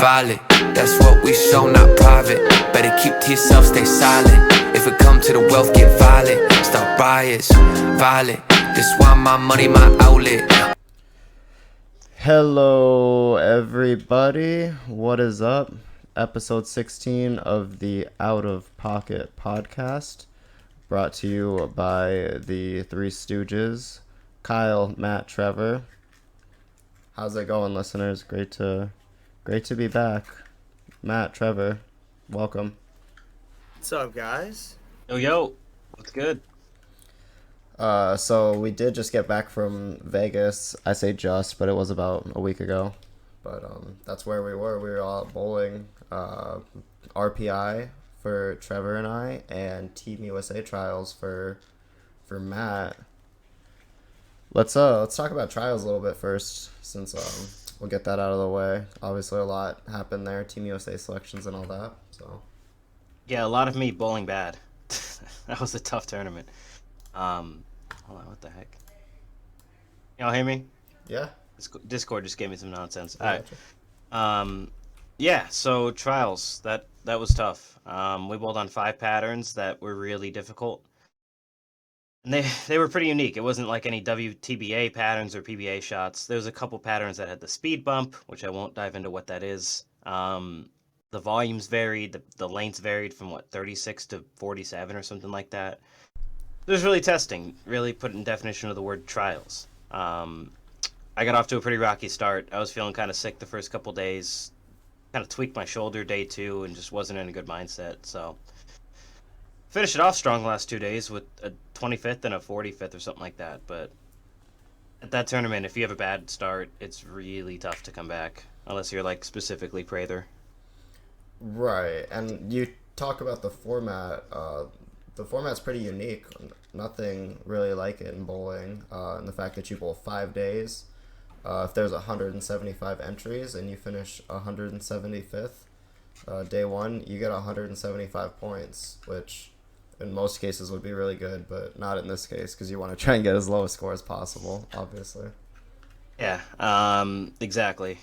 violent. That's what we show, not private. Better keep to yourself, stay silent. If it come to the wealth, get violent. Start riots, violent. This why my money, my outlet. Hello, everybody. What is up? Episode 16 of the Out of Pocket podcast, brought to you by the Three Stooges, Kyle, Matt, Trevor. How's it going, listeners? Great to be back. Matt, Trevor, welcome. What's up, guys? Yo, what's good? So we did just get back from Vegas. I say just, but it was about a week ago. But that's where we were. We were all out bowling. RPI for Trevor and I, and Team USA trials for Matt. Let's talk about trials a little bit first, since we'll get that out of the way. Obviously, a lot happened there. Team USA selections and all that. So Yeah, a lot of me bowling bad. That was a tough tournament. Hold on, what the heck? Y'all hear me? yeah. Discord just gave me some nonsense. I All right. Yeah. So trials that was tough. We bowled on 5 patterns that were really difficult, and they were pretty unique. It wasn't like any WTBA patterns or PBA shots. There was a couple patterns that had the speed bump, which I won't dive into what that is. The volumes varied. The lengths varied from 36 to 47 or something like that. It was really testing, really put in definition of the word trials. I got off to a pretty rocky start. I was feeling kind of sick the first couple days, kind of tweaked my shoulder day 2 and just wasn't in a good mindset. So finished it off strong the last 2 days with a 25th and a 45th or something like that. But at that tournament, if you have a bad start, it's really tough to come back, unless you're like specifically Prather. Right, and you talk about the format. The format's pretty unique. Nothing really like it in bowling. And the fact that you bowl 5 days. If there's 175 entries and you finish 175th, day 1, you get 175 points, which in most cases would be really good, but not in this case because you want to try and get as low a score as possible, obviously. Yeah, exactly.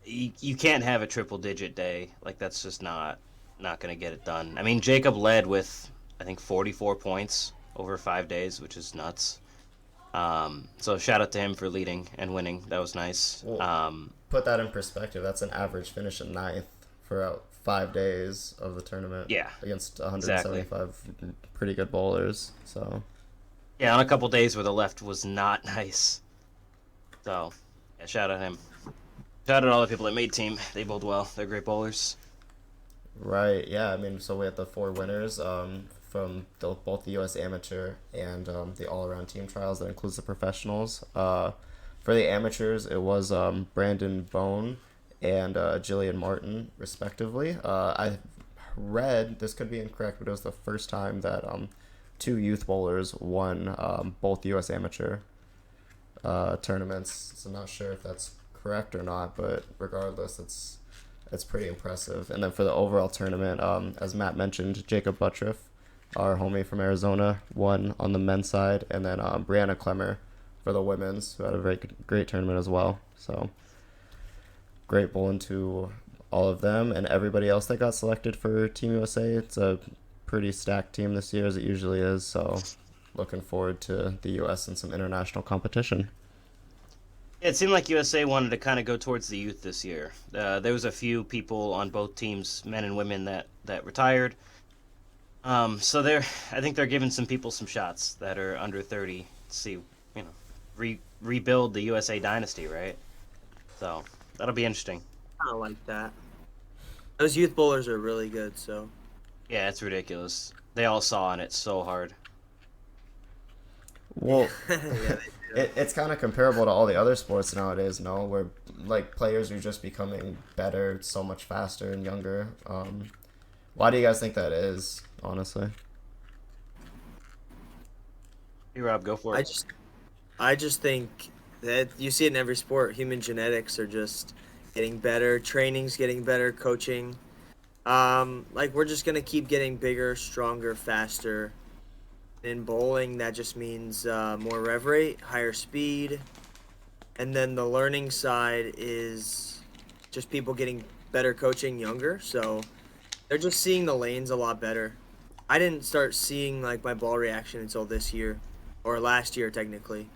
You can't have a triple-digit day. Like, that's just not going to get it done. I mean, Jacob led with, I think, 44 points over 5 days, which is nuts. So shout out to him for leading and winning. That was nice. Well, put that in perspective. That's an average finish at 9th for 5 days of the tournament. Yeah, against 175 exactly. Pretty good bowlers. So yeah, on a couple days where the left was not nice. So yeah, shout out him. Shout out all the people that made team. They bowled well. They're great bowlers. Right. Yeah. I mean, so we had the 4 winners. From both the U.S. Amateur and the all-around team trials. That includes the professionals. For the amateurs, it was Brandon Bone and Jillian Martin, respectively. I read, this could be incorrect, but it was the first time that 2 youth bowlers won both U.S. Amateur tournaments. So I'm not sure if that's correct or not, but regardless, it's pretty impressive. And then for the overall tournament, as Matt mentioned, Jacob Buttriff, our homie from Arizona, won on the men's side, and then Brianna Clemmer for the women's, who had a very great tournament as well. So great bowling to all of them and everybody else that got selected for Team USA. It's a pretty stacked team this year, as it usually is. So looking forward to the U.S. and some international competition. It seemed like USA wanted to kind of go towards the youth this year. There was a few people on both teams, men and women, that retired. So I think they're giving some people some shots that are under 30 to see, rebuild the USA dynasty, right? So that'll be interesting. I don't like that. Those youth bowlers are really good, so. Yeah, it's ridiculous. They all saw on it so hard. Well, Yeah, they do. it's kind of comparable to all the other sports nowadays, no? Where like players are just becoming better so much faster and younger. Why do you guys think that is, honestly? Hey, Rob, go for it. I just think that you see it in every sport. Human genetics are just getting better. Training's getting better. Coaching. We're just gonna keep getting bigger, stronger, faster. In bowling, that just means more rev rate, higher speed, and then the learning side is just people getting better coaching younger, so they're just seeing the lanes a lot better. I didn't start seeing like my ball reaction until this year, or last year technically.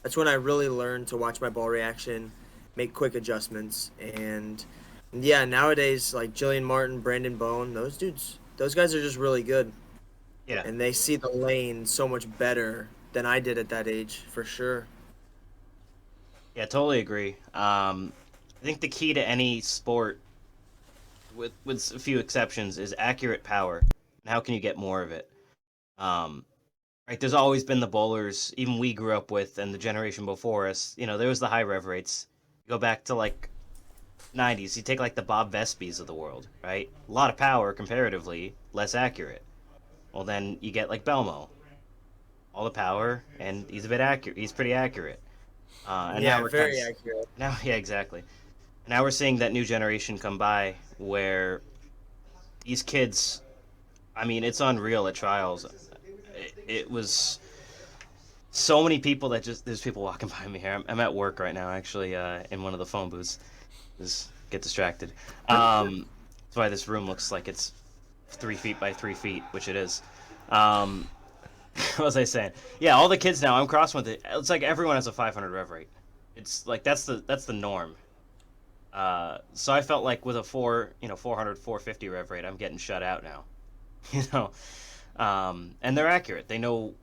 That's when I really learned to watch my ball reaction, make quick adjustments, and yeah, nowadays like Jillian Martin, Brandon Bone, those guys are just really good, Yeah. and they see the lane so much better than I did at that age, for sure. Yeah, totally agree. I think the key to any sport, with a few exceptions, is accurate power. And how can you get more of it? Um, right, there's always been the bowlers, even we grew up with, and the generation before us. You know, there was the high rev rates. You go back to like '90s. You take like the Bob Vespies of the world, right? A lot of power comparatively, less accurate. Well, then you get like Belmo, all the power, and he's a bit accurate. He's pretty accurate. And now Yeah, we're kind of very accurate. now, yeah, exactly. Now we're seeing that new generation come by where these kids, I mean, it's unreal at trials. It was so many people that just, there's people walking by me here. I'm at work right now, actually, in one of the phone booths. Just get distracted. That's why this room looks like it's 3 feet by 3 feet, which it is. Um, what was I saying? Yeah, all the kids now, I'm crossing with it. It's like everyone has a 500 rev rate. It's like that's the norm. So I felt like with a 400, 450 rev rate, I'm getting shut out now. you know, and they're accurate. They know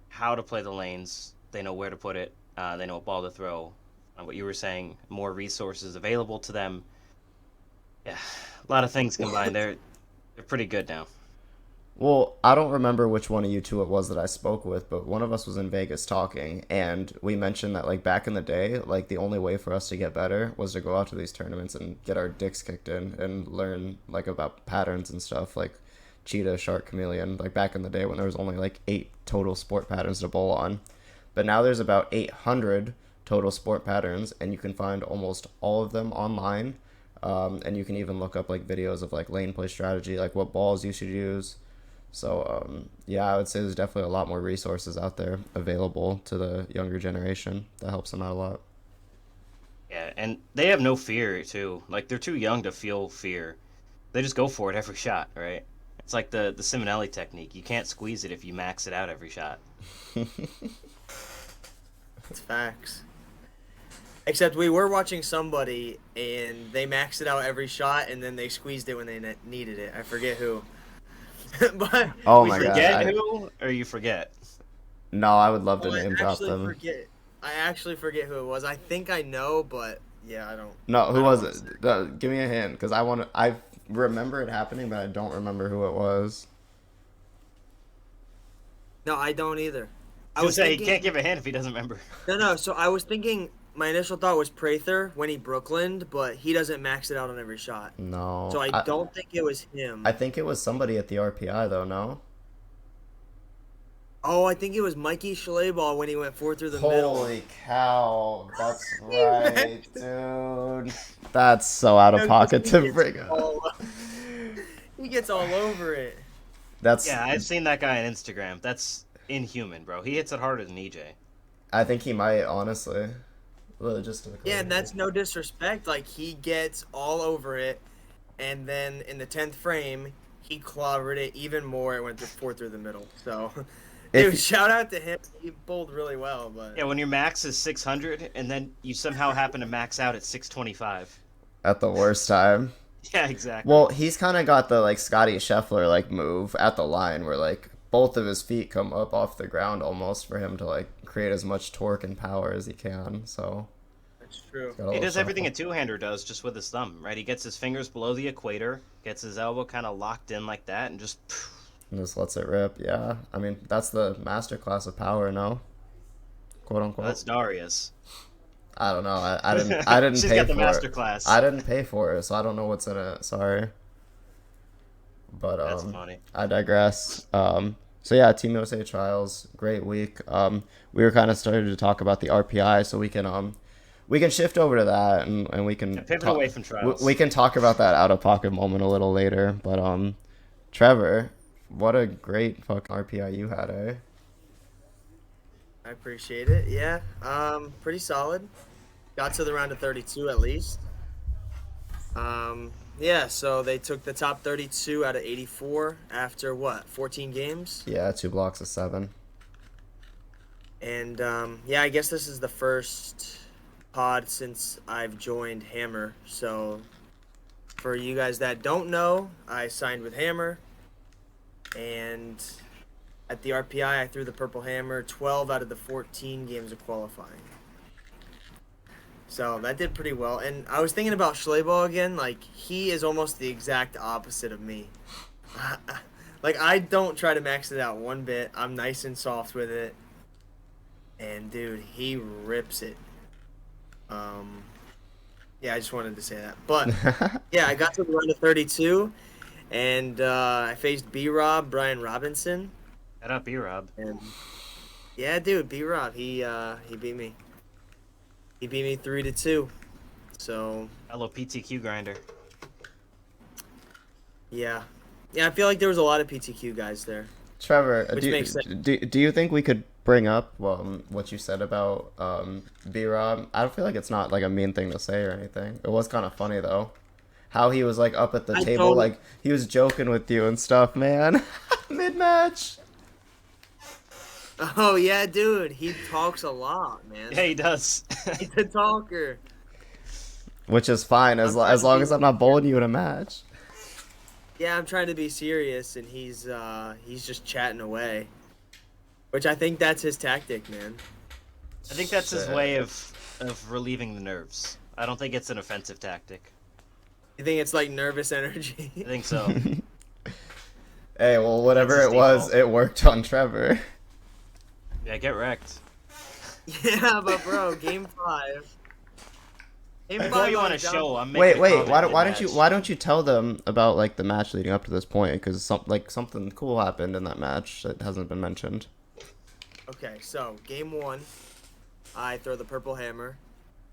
how to play the lanes. They know where to put it. They know what ball to throw. What you were saying, more resources available to them. Yeah, a lot of things combined. They're pretty good now. Well, I don't remember which one of you two it was that I spoke with, but one of us was in Vegas talking, and we mentioned that like back in the day, like the only way for us to get better was to go out to these tournaments and get our dicks kicked in and learn like about patterns and stuff like cheetah, shark, chameleon, like back in the day when there was only like 8 total sport patterns to bowl on. But now there's about 800 total sport patterns, and you can find almost all of them online. And you can even look up like videos of like lane play strategy, like what balls you should use. So, yeah, I would say there's definitely a lot more resources out there available to the younger generation that helps them out a lot. Yeah, and they have no fear too. Like they're too young to feel fear. They just go for it every shot, right? It's like the Simonelli technique. You can't squeeze it if you max it out every shot. It's facts. Except we were watching somebody and they maxed it out every shot and then they squeezed it when they needed it. I forget who. But Oh we my God. Forget who, or you forget? No, I would love to Oh, I name drop actually them. forget. I actually forget who it was. I think I know, but yeah, I don't. No, I who don't was wanna it? say. Give me a hint, because I remember it happening, but I don't remember who it was. No, I don't either. I I was was say he thinking. can't give a hint if he doesn't remember. No. So I was thinking. My initial thought was Prather when he Brooklyned, but he doesn't max it out on every shot. No, So I don't think it was him. I think it was somebody at the RPI though. No. Oh, I think it was Mikey Schleball when he went 4 through the middle. Holy cow, that's He right, maxed dude. That's so out of No, 'cause pocket he to gets bring up. he gets all over it. That's, Yeah, I've seen that guy on Instagram. That's inhuman, bro. He hits it harder than EJ. I think he might, honestly. Yeah, Logistically. and that's no disrespect. Like he gets all over it, and then in the 10th frame, he clobbered it even more. It went to 4 through the middle. So, dude, If shout out to him. He bowled really well, but Yeah, when your max is 600 and then you somehow happen to max out at 625. at the worst time. Yeah, exactly. Well, he's kind of got the like Scotty Scheffler like move at the line where like both of his feet come up off the ground almost for him to like create as much torque and power as he can. So that's true. got a He little does everything a shuffle. two-hander does just with his thumb, right? He gets his fingers below the equator, gets his elbow kind of locked in like that, and just And just lets it rip. Yeah, I mean that's the master class of power, no, quote unquote. that's Darius. I don't know. I didn't She's pay got the for master it. class. I didn't pay for it, so I don't know what's in it. Sorry, but That's funny. I digress. So yeah, Team USA trials, great week. We were kind of starting to talk about the RPI, so we can shift over to that and we can Pivot away from trials. we can talk about that out of pocket moment a little later. But Trevor, what a great fucking RPI you had, eh? I appreciate it. Yeah, pretty solid. Got to the round of 32 at least. Yeah, so they took the top 32 out of 84 after what, 14 games? Yeah, 2 blocks of 7. And yeah, I guess this is the first pod since I've joined Hammer. So for you guys that don't know, I signed with Hammer, and at the RPI I threw the Purple Hammer 12 out of the 14 games of qualifying. So that did pretty well. And I was thinking about Schleibel again. Like, he is almost the exact opposite of me. Like, I don't try to max it out one bit. I'm nice and soft with it. And, dude, he rips it. Yeah, I just wanted to say that. But, yeah, I got to the round of 32. And I faced B-Rob, Brian Robinson. Shut up, B-Rob. And, yeah, dude, B-Rob, he beat me. He beat me 3-2. So Hello, PTQ grinder. yeah, I feel like there was a lot of PTQ guys there. Trevor, Which makes sense. do you think we could bring up what you said about B-Rob? I don't feel like it's not like a mean thing to say or anything. It was kind of funny though, how he was like up at the table, like he was joking with you and stuff, man. Mid-match. Oh yeah, dude, he talks a lot, man. Yeah, he does. He's a talker. Which is fine as long as I'm not bowling you in a match. Yeah, I'm trying to be serious, and he's just chatting away, which I think that's his tactic, man. I think that's his way of relieving the nerves. I don't think it's an offensive tactic. You think it's like nervous energy? I think so. Hey, well, whatever it was, it worked on Trevor. Yeah, get wrecked. Yeah, but bro, game 5. Game I 5 know you I want to was down- show. I'm making Wait, a wait. comment Why mid-match. don't you tell them about like the match leading up to this point? Because something cool happened in that match that hasn't been mentioned. Okay, so game 1, I throw the Purple Hammer,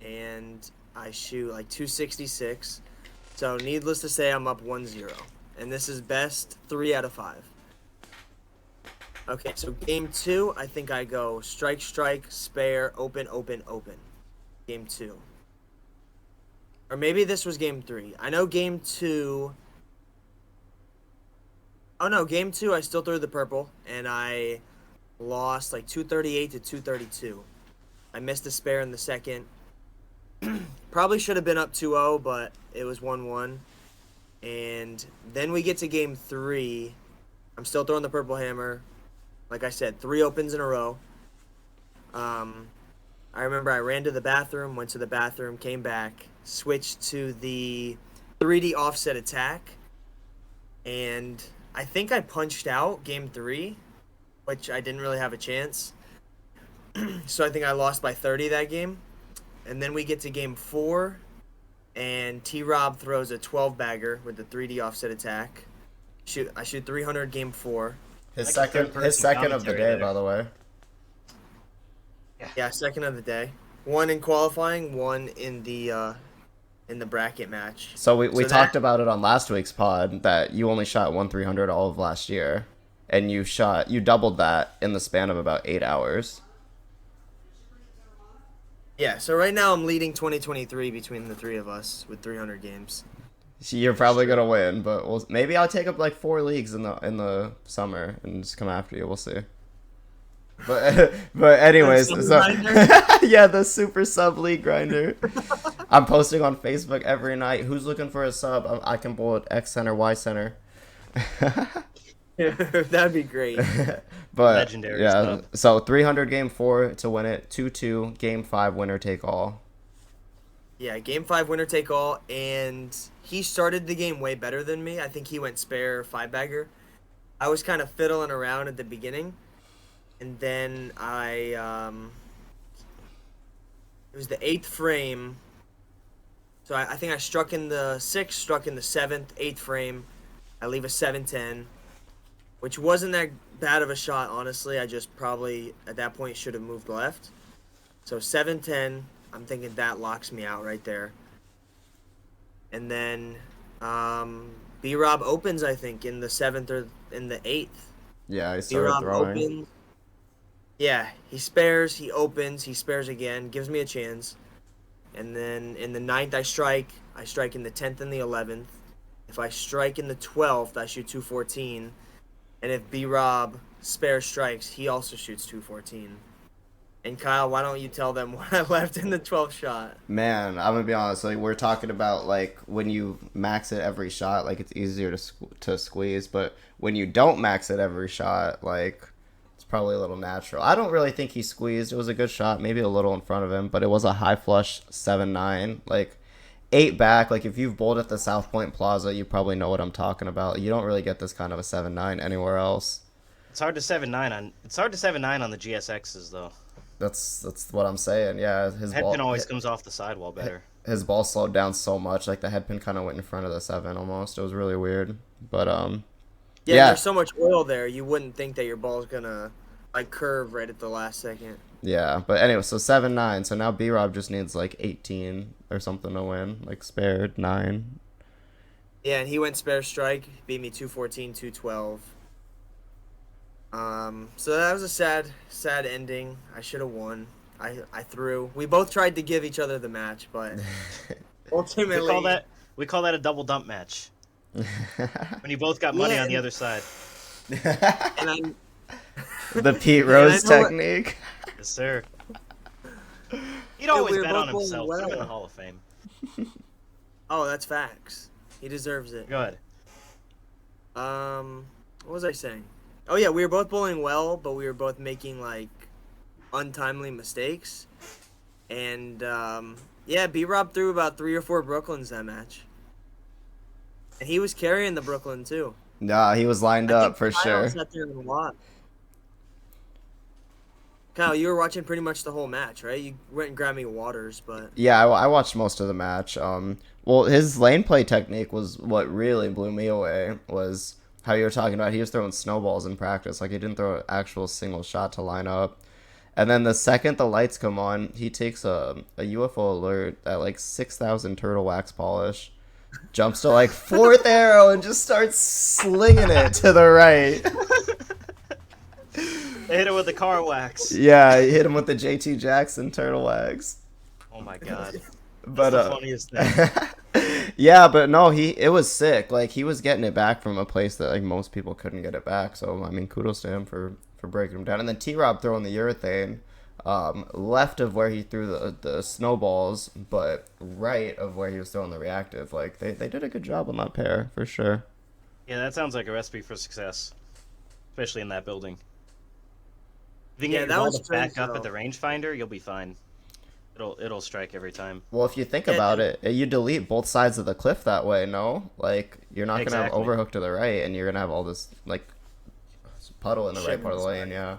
and I shoot like 266. So needless to say, I'm up 1-0, and this is best 3 out of 5. Okay, so game 2, I think I go strike, strike, spare, open, open, open. Game 2. Or maybe this was game 3. I know game 2. Oh no, game 2, I still threw the purple, and I lost like 238 to 232. I missed a spare in the second. Probably should have been up 2-0, but it was 1-1. And then we get to game 3. I'm still throwing the Purple Hammer. Like I said, 3 opens in a row. I remember I ran to the bathroom, went to the bathroom, came back, switched to the 3D offset attack, and I think I punched out game 3, which I didn't really have a chance. So I think I lost by 30 that game. And then we get to game 4, and T-Rob throws a 12-bagger with the 3D offset attack. I shoot 300 game 4. His Like a second third-person of the commentary day, there. by the way. Yeah, second of the day. 1 in qualifying, 1 in the bracket match. So we So talked that- about it on last week's pod that you only shot 1/300 all of last year, and you doubled that in the span of about 8 hours. Yeah, so right now I'm leading 2023 between the 3 of us with 300 games. So you're probably gonna win, but maybe I'll take up like 4 leagues in the summer and just come after you. We'll see. But anyways, Sub so grinder? yeah, the super sub league grinder. I'm posting on Facebook every night. Who's looking for a sub? I can bowl at X center, Y center. That'd be great. But Legendary yeah, sub. so 300 game 4 to win it, 2-2 game 5 winner take all. Yeah, game 5 winner take all, and he started the game way better than me. I think he went spare 5-bagger. I was kind of fiddling around at the beginning, and then it was the 8th frame. So I think I struck in the 6th, struck in the 7th, 8th frame. I leave a 7-10, which wasn't that bad of a shot, honestly. I just probably, at that point, should have moved left. So 7-10, I'm thinking that locks me out right there. And then B-Rob opens, I think, in the 7th or in the 8th. Yeah, he started B-Rob throwing. opens. Yeah, he spares, he opens, he spares again, gives me a chance. and then in the 9th I strike in the 10th and the 11th. If I strike in the 12th, I shoot 214, and if B-Rob spare strikes, he also shoots 214. And Kyle, why don't you tell them what I left in the 12th shot? Man, I'm gonna be honest. Like we're talking about like when you max it every shot, like it's easier to squeeze. But when you don't max it every shot, like it's probably a little natural. I don't really think he squeezed. It was a good shot, maybe a little in front of him, but it was a high flush 7-9, like 8 back. Like if you've bowled at the South Point Plaza, you probably know what I'm talking about. You don't really get this kind of a 7-9 anywhere else. It's hard to 7-9 on the GSXs though. That's what I'm saying. Yeah, his Head ball pin always comes off the sidewall better. his ball slowed down so much, like the head pin kind of went in front of the 7 almost. It was really weird, but Yeah, there's so much oil there, you wouldn't think that your ball's gonna like curve right at the last second. yeah. But anyway, so 7-9. So now B-Rob just needs like 18 or something to win, like spared 9. Yeah, and he went spare strike, beat me 214, 212. So that was a sad ending. I should have won. I threw. We both tried to give each other the match, but ultimately We call that a double dump match. When you both got money on the other side. and I The Pete Rose technique. Yes, sir. He'd always we were bet on both himself. bowling Put him in well. the Hall of Fame. Oh, that's facts. He deserves it. Go ahead. What was I saying? Oh yeah, we were both bowling well, but we were both making like untimely mistakes. And yeah, B-Rob threw about 3 or 4 Brooklyns that match. And he was carrying the Brooklyn too. Nah, he was lined up for Kyle sure. sat there and watched. Kyle, you were watching pretty much the whole match, right? You went and grabbed me waters, but Yeah, I watched most of the match. Well, his lane play technique was what really blew me away. Was how you were talking about. He was throwing snowballs in practice, like he didn't throw an actual single shot to line up. And then the second the lights come on, he takes a UFO alert at like 6,000 turtle wax polish, jumps to like 4th arrow, and just starts slinging it to the right. They hit it with the car wax. Yeah, he hit him with the JT Jackson turtle wax. Oh my god. But That's the funniest thing. yeah, but no, it was sick. Like he was getting it back from a place that like most people couldn't get it back. So I mean, kudos to him for breaking him down. And then T-Rob throwing the urethane, left of where he threw the snowballs, but right of where he was throwing the reactive. Like they did a good job on that pair for sure. Yeah, that sounds like a recipe for success, especially in that building. If you can Yeah, get that your ball was to back strange, up at though. the rangefinder, you'll be fine. It'll strike every time. Well, if you think Yeah, about it, you delete both sides of the cliff that way. No, like you're not gonna have Exactly. overhook to the right, and you're gonna have all this like puddle in the right Shit part of the inside. lane. Yeah.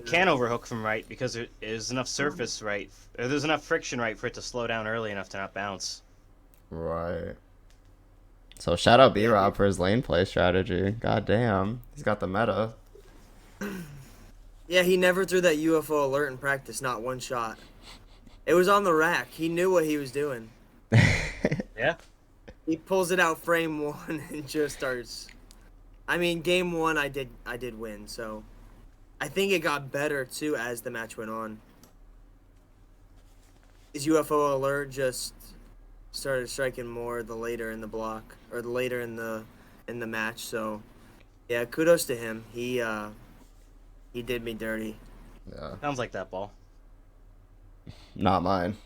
Can overhook from right because there's enough surface right, or there's enough friction right for it to slow down early enough to not bounce. Right. So shout out B-Rob for his lane play strategy. God damn, he's got the meta. yeah, he never threw that UFO alert in practice, not one shot. It was on the rack. He knew what he was doing. Yeah. He pulls it out frame 1 and just starts. I mean, game 1 I did win, so I think it got better too as the match went on. His UFO alert just started striking more the later in the block or the later in the match. So yeah, kudos to him. He did me dirty. Yeah. Sounds like that ball. Not mine.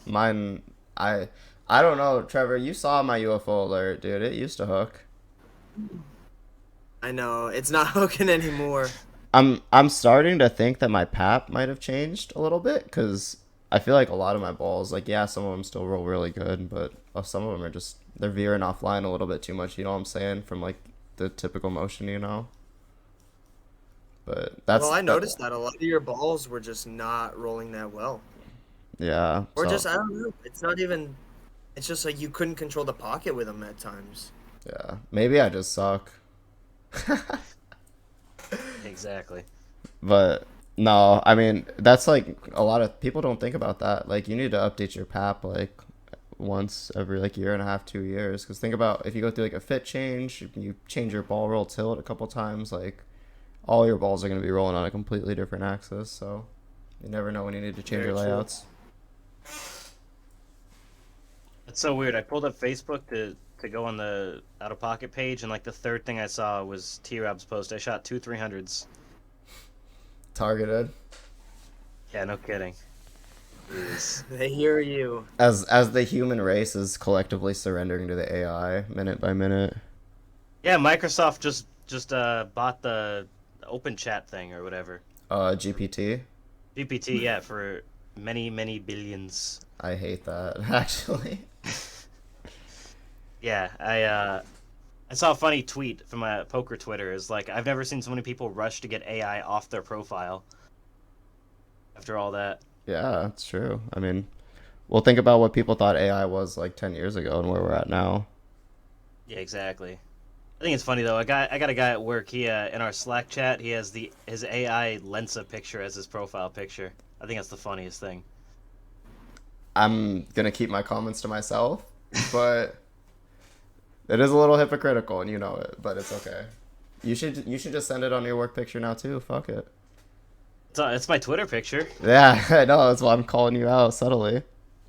Mine, I don't know, Trevor. You saw my UFO alert, dude. It used to hook. I know it's not hooking anymore. I'm starting to think that my pap might have changed a little bit because I feel like a lot of my balls, like yeah, some of them still roll really good, but some of them are just they're veering offline a little bit too much. You know what I'm saying? From like the typical motion, you know. But that's Well, I noticed that a lot of your balls were just not rolling that well. Yeah. Or so- just, I don't know. It's not even, it's just like you couldn't control the pocket with them at times. Yeah. Maybe I just suck. Exactly. But no, I mean that's like a lot of people don't think about that. Like you need to update your pap like once every like year and a half, 2 years. Because think about if you go through like a fit change, you change your ball roll tilt a couple times, like all your balls are going to be rolling on a completely different axis. So you never know when you need to change Very your true. layouts. It's so weird. I pulled up Facebook to go on the out of pocket page, and like the third thing I saw was T-Rob's post. I shot 2 300s. Targeted. Yeah, no kidding. Jeez. They hear you. As the human race is collectively surrendering to the AI minute by minute. Yeah, Microsoft just bought the open chat thing or whatever. GPT. GPT, yeah, for many billions. I hate that actually. Yeah, I saw a funny tweet from a poker Twitter. Is like, I've never seen so many people rush to get AI off their profile after all that. Yeah, it's true. I mean, well, think about what people thought AI was like 10 years ago and where we're at now. Yeah, exactly. I think it's funny though. I got a guy at work. He in our Slack chat, he has his AI Lensa picture as his profile picture. I think that's the funniest thing. I'm gonna keep my comments to myself, but it is a little hypocritical, and you know it. But it's okay. You should just send it on your work picture now too. Fuck it. It's my Twitter picture. Yeah, I know. That's why I'm calling you out subtly.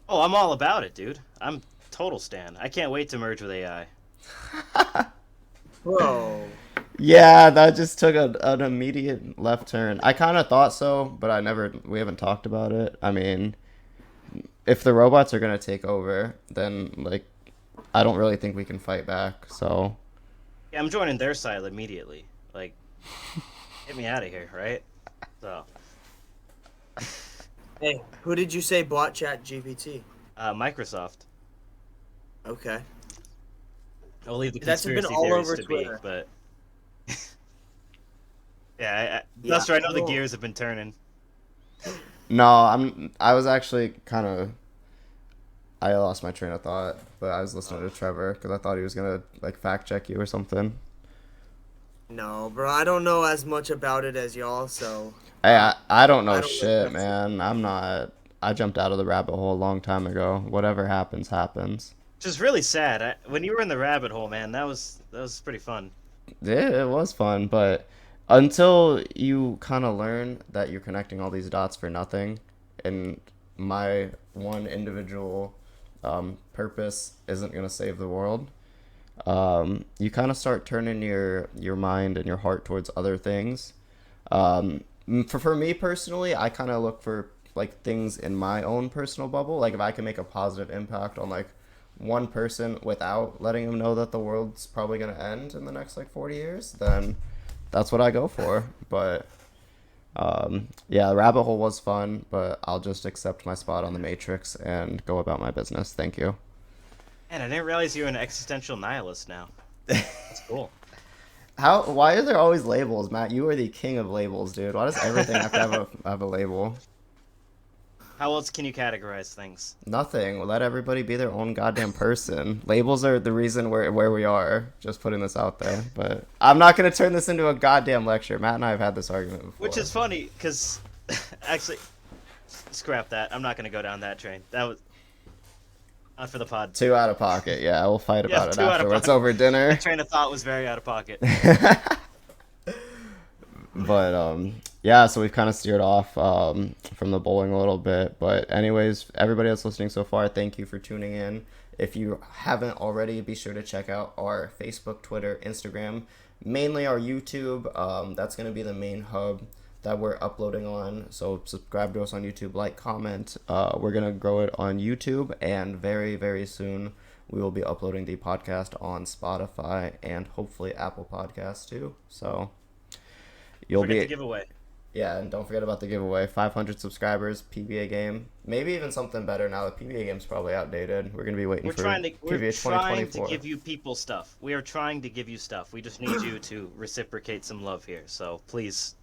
Oh, I'm all about it, dude. I'm total stan. I can't wait to merge with AI. Whoa. Yeah, that just took an immediate left turn. I kind of thought so, but we haven't talked about it. I mean, if the robots are gonna take over, then like, I don't really think we can fight back. So Yeah, I'm joining their side immediately. Like, get me out of here, right? So, Hey, who did you say bought Chat GPT? Microsoft. Okay. I'll leave the That's been conspiracy all theories over to Twitter. be, but yeah, Yeah, Duster, I know the cool. gears have been turning. no, I was actually kind of. I lost my train of thought, but I was listening to Trevor because I thought he was gonna like fact check you or something. No, bro, I don't know as much about it as y'all, so Hey, I don't know I don't shit, know. man. I'm not. I jumped out of the rabbit hole a long time ago. Whatever happens, happens. Which is really sad. When you were in the rabbit hole, man, that was pretty fun. Yeah, it was fun, but until you kind of learn that you're connecting all these dots for nothing, and my one individual purpose isn't gonna save the world, you kind of start turning your mind and your heart towards other things. For me personally, I kind of look for like things in my own personal bubble. Like if I can make a positive impact on like one person without letting them know that the world's probably gonna end in the next like 40 years, then that's what I go for. But yeah, the rabbit hole was fun, but I'll just accept my spot on the Matrix and go about my business. Thank you. Man, I didn't realize you were an existential nihilist now. That's cool. Why are there always labels, Matt? You are the king of labels, dude. Why does everything have to have a label? How else can you categorize things? Nothing. Let everybody be their own goddamn person. Labels are the reason where we are. Just putting this out there. But I'm not going to turn this into a goddamn lecture. Matt and I have had this argument before. Which is funny, because actually, scrap that. I'm not going to go down that train. That was not for the pod. Too out of pocket. Yeah, we'll fight Yeah, about it too out of afterwards pocket. over dinner. That train of thought was very out of pocket. But yeah, so we've kind of steered off from the bowling a little bit. But anyways, everybody that's listening so far, thank you for tuning in. If you haven't already, be sure to check out our Facebook, Twitter, Instagram, mainly our YouTube. That's going to be the main hub that we're uploading on. So subscribe to us on YouTube, like, comment. We're going to grow it on YouTube, and very, very soon we will be uploading the podcast on Spotify and hopefully Apple Podcasts too. So you'll Forget be the giveaway. yeah, and don't forget about the giveaway. 500 subscribers, PBA game. Maybe even something better now. The PBA game's probably outdated. We're gonna be waiting We're for trying to PBA 2024. give you people stuff. We are trying to give you stuff. We just need you to reciprocate some love here. So please,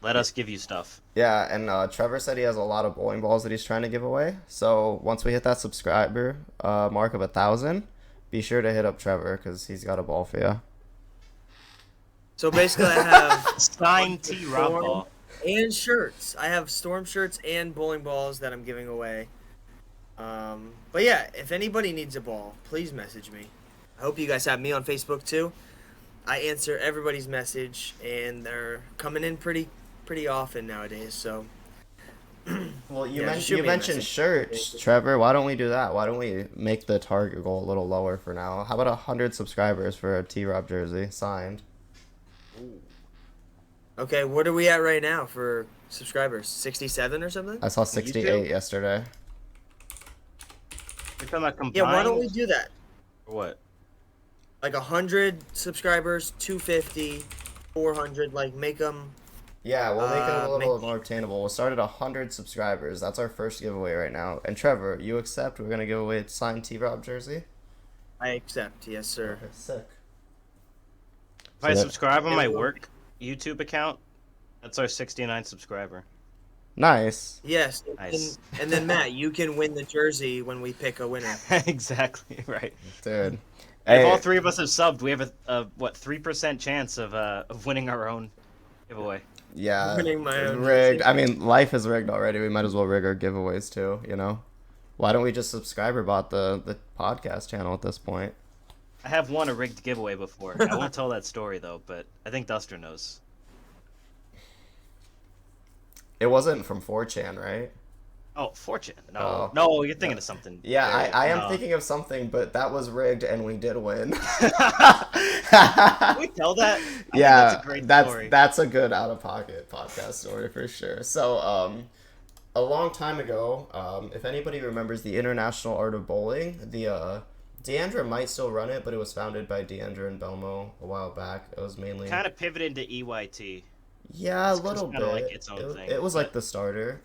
let us give you stuff. Yeah, and Trevor said he has a lot of bowling balls that he's trying to give away. So once we hit that subscriber mark of 1,000, be sure to hit up Trevor because he's got a ball for you. So basically, I have Signed T. Rob ball. and shirts. I have Storm shirts and bowling balls that I'm giving away. But yeah, if anybody needs a ball, please message me. I hope you guys have me on Facebook too. I answer everybody's message, and they're coming in pretty often nowadays. So Well, Yeah, just shoot you me a mentioned message. shirts, Trevor. Why don't we do that? Why don't we make the target goal a little lower for now? How about 100 subscribers for a T-Rob jersey signed? Okay, what are we at right now for subscribers? 67 or something? I saw YouTube? 68 yesterday. You're talking about Yeah, why don't we combined? do that? Or what? Like 100 subscribers, 250, 400. Like make them. Yeah, we'll make it a little Make. more obtainable. We'll start at 100 subscribers. That's our first giveaway right now. And Trevor, you accept? We're gonna give away a signed T-Rob jersey. I accept. Yes, sir. Okay, sick. If I that- subscribe on Yeah, my we'll- work YouTube account, that's our 69 subscriber. Nice. Yes. Nice. And then Matt, you can win the jersey when we pick a winner. Exactly right. Dude. If Hey, all three of us have subbed, we have a what 3% chance of winning our own giveaway. yeah, Winning my own rigged. jersey. I mean, life is rigged already. We might as well rig our giveaways too, you know? Why don't we just subscriber bot the podcast channel at this point? I have won a rigged giveaway before. I won't tell that story though, but I think Duster knows. It wasn't from 4chan, right? Oh, Fortune. No, Oh. no, you're thinking of something. Yeah, very- I am no. thinking of something, but that was rigged and we did win. Can we tell that? I think Yeah, that's a great story. that's a good out of pocket podcast story for sure. So, a long time ago, if anybody remembers the International Art of Bowling, the Deandra might still run it, but it was founded by Deandra and Belmo a while back. It was mainly Kind of pivoted to EYT. yeah, a it's little kinda bit. like its own thing, It was like the starter.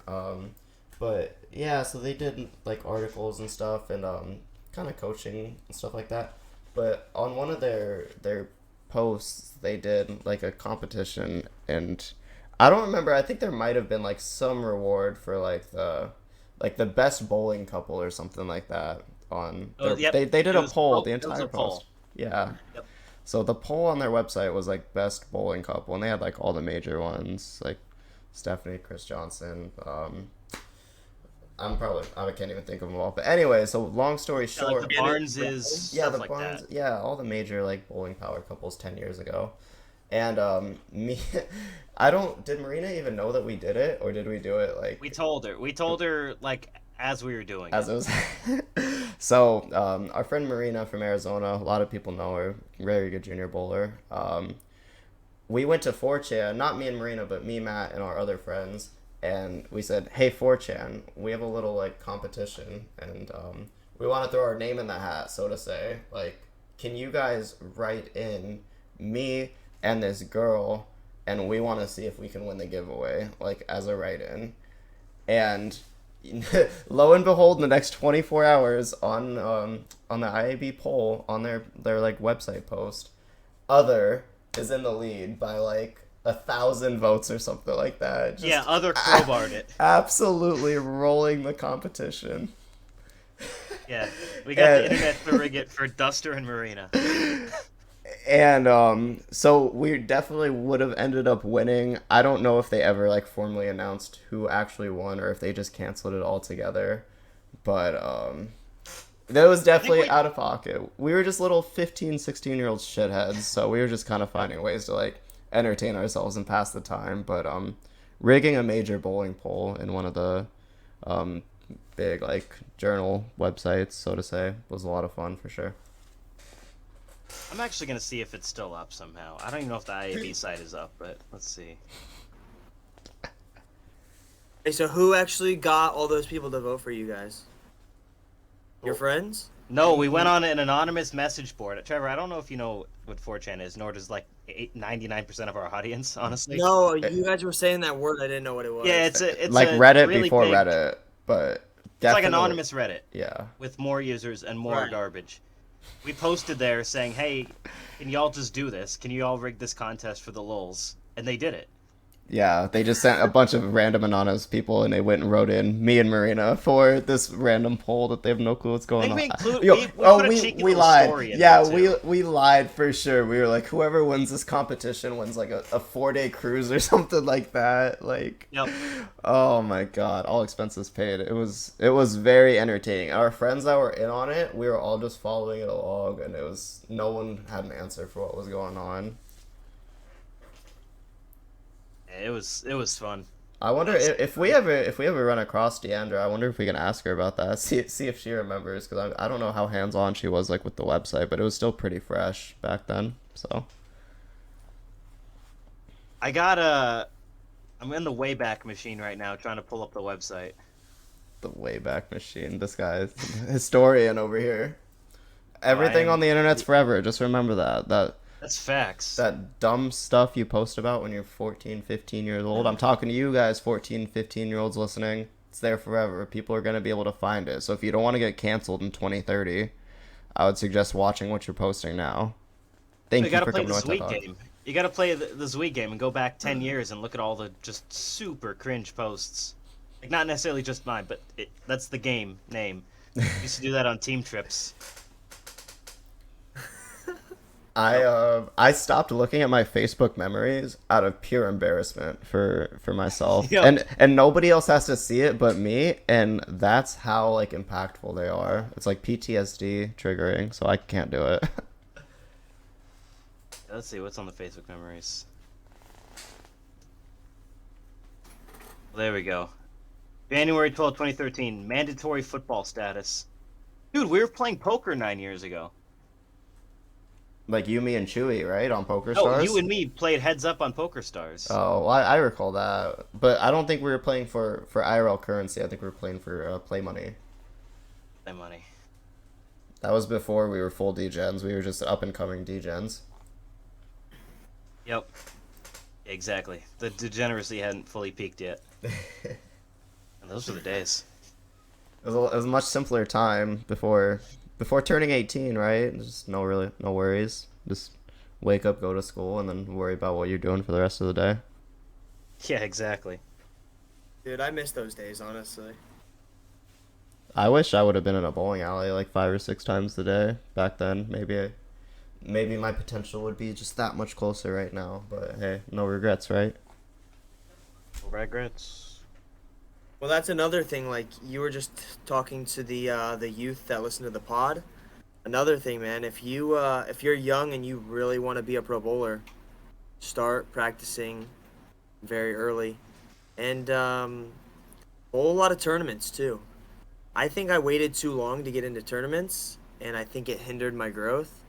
But yeah, so they did like articles and stuff and kind of coaching and stuff like that. But on one of their posts, they did like a competition, and I don't remember. I think there might have been like some reward for like the best bowling couple or something like that. On Oh, their, yep. they did It a was- poll, oh, the it was entire a poll. post. Yeah. Yep. So the poll on their website was like best bowling couple, and they had like all the major ones, like Stephanie, Chris Johnson. I can't even think of them all. But anyway, so long story Yeah, like short, the Barneses, yeah, stuff the like Barnes, that. yeah, all the major like bowling power couples 10 years ago, and me, did Marina even know that we did it, or did we do it like We told her. We told her like as we were doing as it. it was? So our friend Marina from Arizona, a lot of people know her, very good junior bowler. We went to 4chan, not me and Marina, but me, Matt, and our other friends, and we said, hey 4chan, we have a little like competition, and we want to throw our name in the hat, so to say. Like, can you guys write in me and this girl, and we want to see if we can win the giveaway, like as a write-in. And lo and behold, in the next 24 hours on the IAB poll on their like website post, other is in the lead by like 1,000 votes or something like that. Just Yeah, other crowbarred it. absolutely rolling the competition. Yeah, we got the And- internet to rig it for Duster and Marina. And so we definitely would have ended up winning. I don't know if they ever like formally announced who actually won or if they just canceled it altogether. But that was definitely we- out of pocket. We were just little 15, 16-year-old shitheads, so we were just kind of finding ways to like entertain ourselves and pass the time. But rigging a major bowling poll in one of the big like journal websites, so to say, was a lot of fun for sure. I'm actually gonna see if it's still up somehow. I don't even know if the IAB site is up, but let's see. Hey, so who actually got all those people to vote for you guys? Your friends? No, we went on an anonymous message board. Trevor, I don't know if you know what 4chan is, nor does like 99% of our audience, honestly. No, you guys were saying that word. I didn't know what it was. Yeah, it's like a Reddit really before big- Reddit, but It's like definitely- anonymous Reddit Yeah. with more users and more Right. garbage. We posted there saying, "Hey, can y'all just do this? Can you all rig this contest for the lulz?" And they did it. Yeah, they just sent a bunch of random anonymous people, and they went and wrote in me and Marina for this random poll that they have no clue what's going on. we include- Yo, we put a cheeky we little lied. story in Yeah, there, too. we lied for sure. We were like, whoever wins this competition wins like a 4-day cruise or something like that. Like, Yep. oh my god, all expenses paid. It was very entertaining. Our friends that were in on it, we were all just following it along, and no one had an answer for what was going on. It was fun. I wonder if we ever run across Deandra. I wonder if we can ask her about that. See if she remembers, because I don't know how hands on she was like with the website, but it was still pretty fresh back then. So I'm in the Wayback Machine right now trying to pull up the website. the Wayback Machine. This guy's historian over here. Everything on the internet's forever. Just remember that. That's facts. That dumb stuff you post about when you're 14, 15 years old. I'm talking to you guys, 14, 15-year-olds listening. It's there forever. People are going to be able to find it. So if you don't want to get canceled in 2030, I would suggest watching what you're posting now. Thank you for coming to my TED Talk. Game. You got to play the Zweig game and go back 10 years and look at all the just super cringe posts. Like, not necessarily just mine, but that's the game name. Used to do that on team trips. I stopped looking at my Facebook memories out of pure embarrassment for myself. Yep. And nobody else has to see it but me, and that's how like impactful they are. It's like PTSD triggering, so I can't do it. Let's see what's on the Facebook memories. There we go. January 12, 2013, mandatory football status. Dude, we were playing poker 9 years ago. Like you, me, and Chewy, right? On Poker Oh, Stars? you and me played heads up on Poker Stars. Oh, well, I recall that. But I don't think we were playing for IRL currency. I think we were playing for play money. Play money. That was before we were full degens. We were just up-and-coming degens. Yep. Exactly. The degeneracy hadn't fully peaked yet. And those were the days. It was a much simpler time before turning 18, right? Just no worries. Just wake up, go to school, and then worry about what you're doing for the rest of the day. Yeah, exactly. Dude, I miss those days, honestly. I wish I would have been in a bowling alley like 5 or 6 times a day back then. Maybe my potential would be just that much closer right now. But hey, no regrets, right? No regrets. Well, that's another thing. Like, you were just talking to the youth that listen to the pod. Another thing, man. If you're young and you really want to be a pro bowler, start practicing very early, and bowl a lot of tournaments too. I think I waited too long to get into tournaments, and I think it hindered my growth.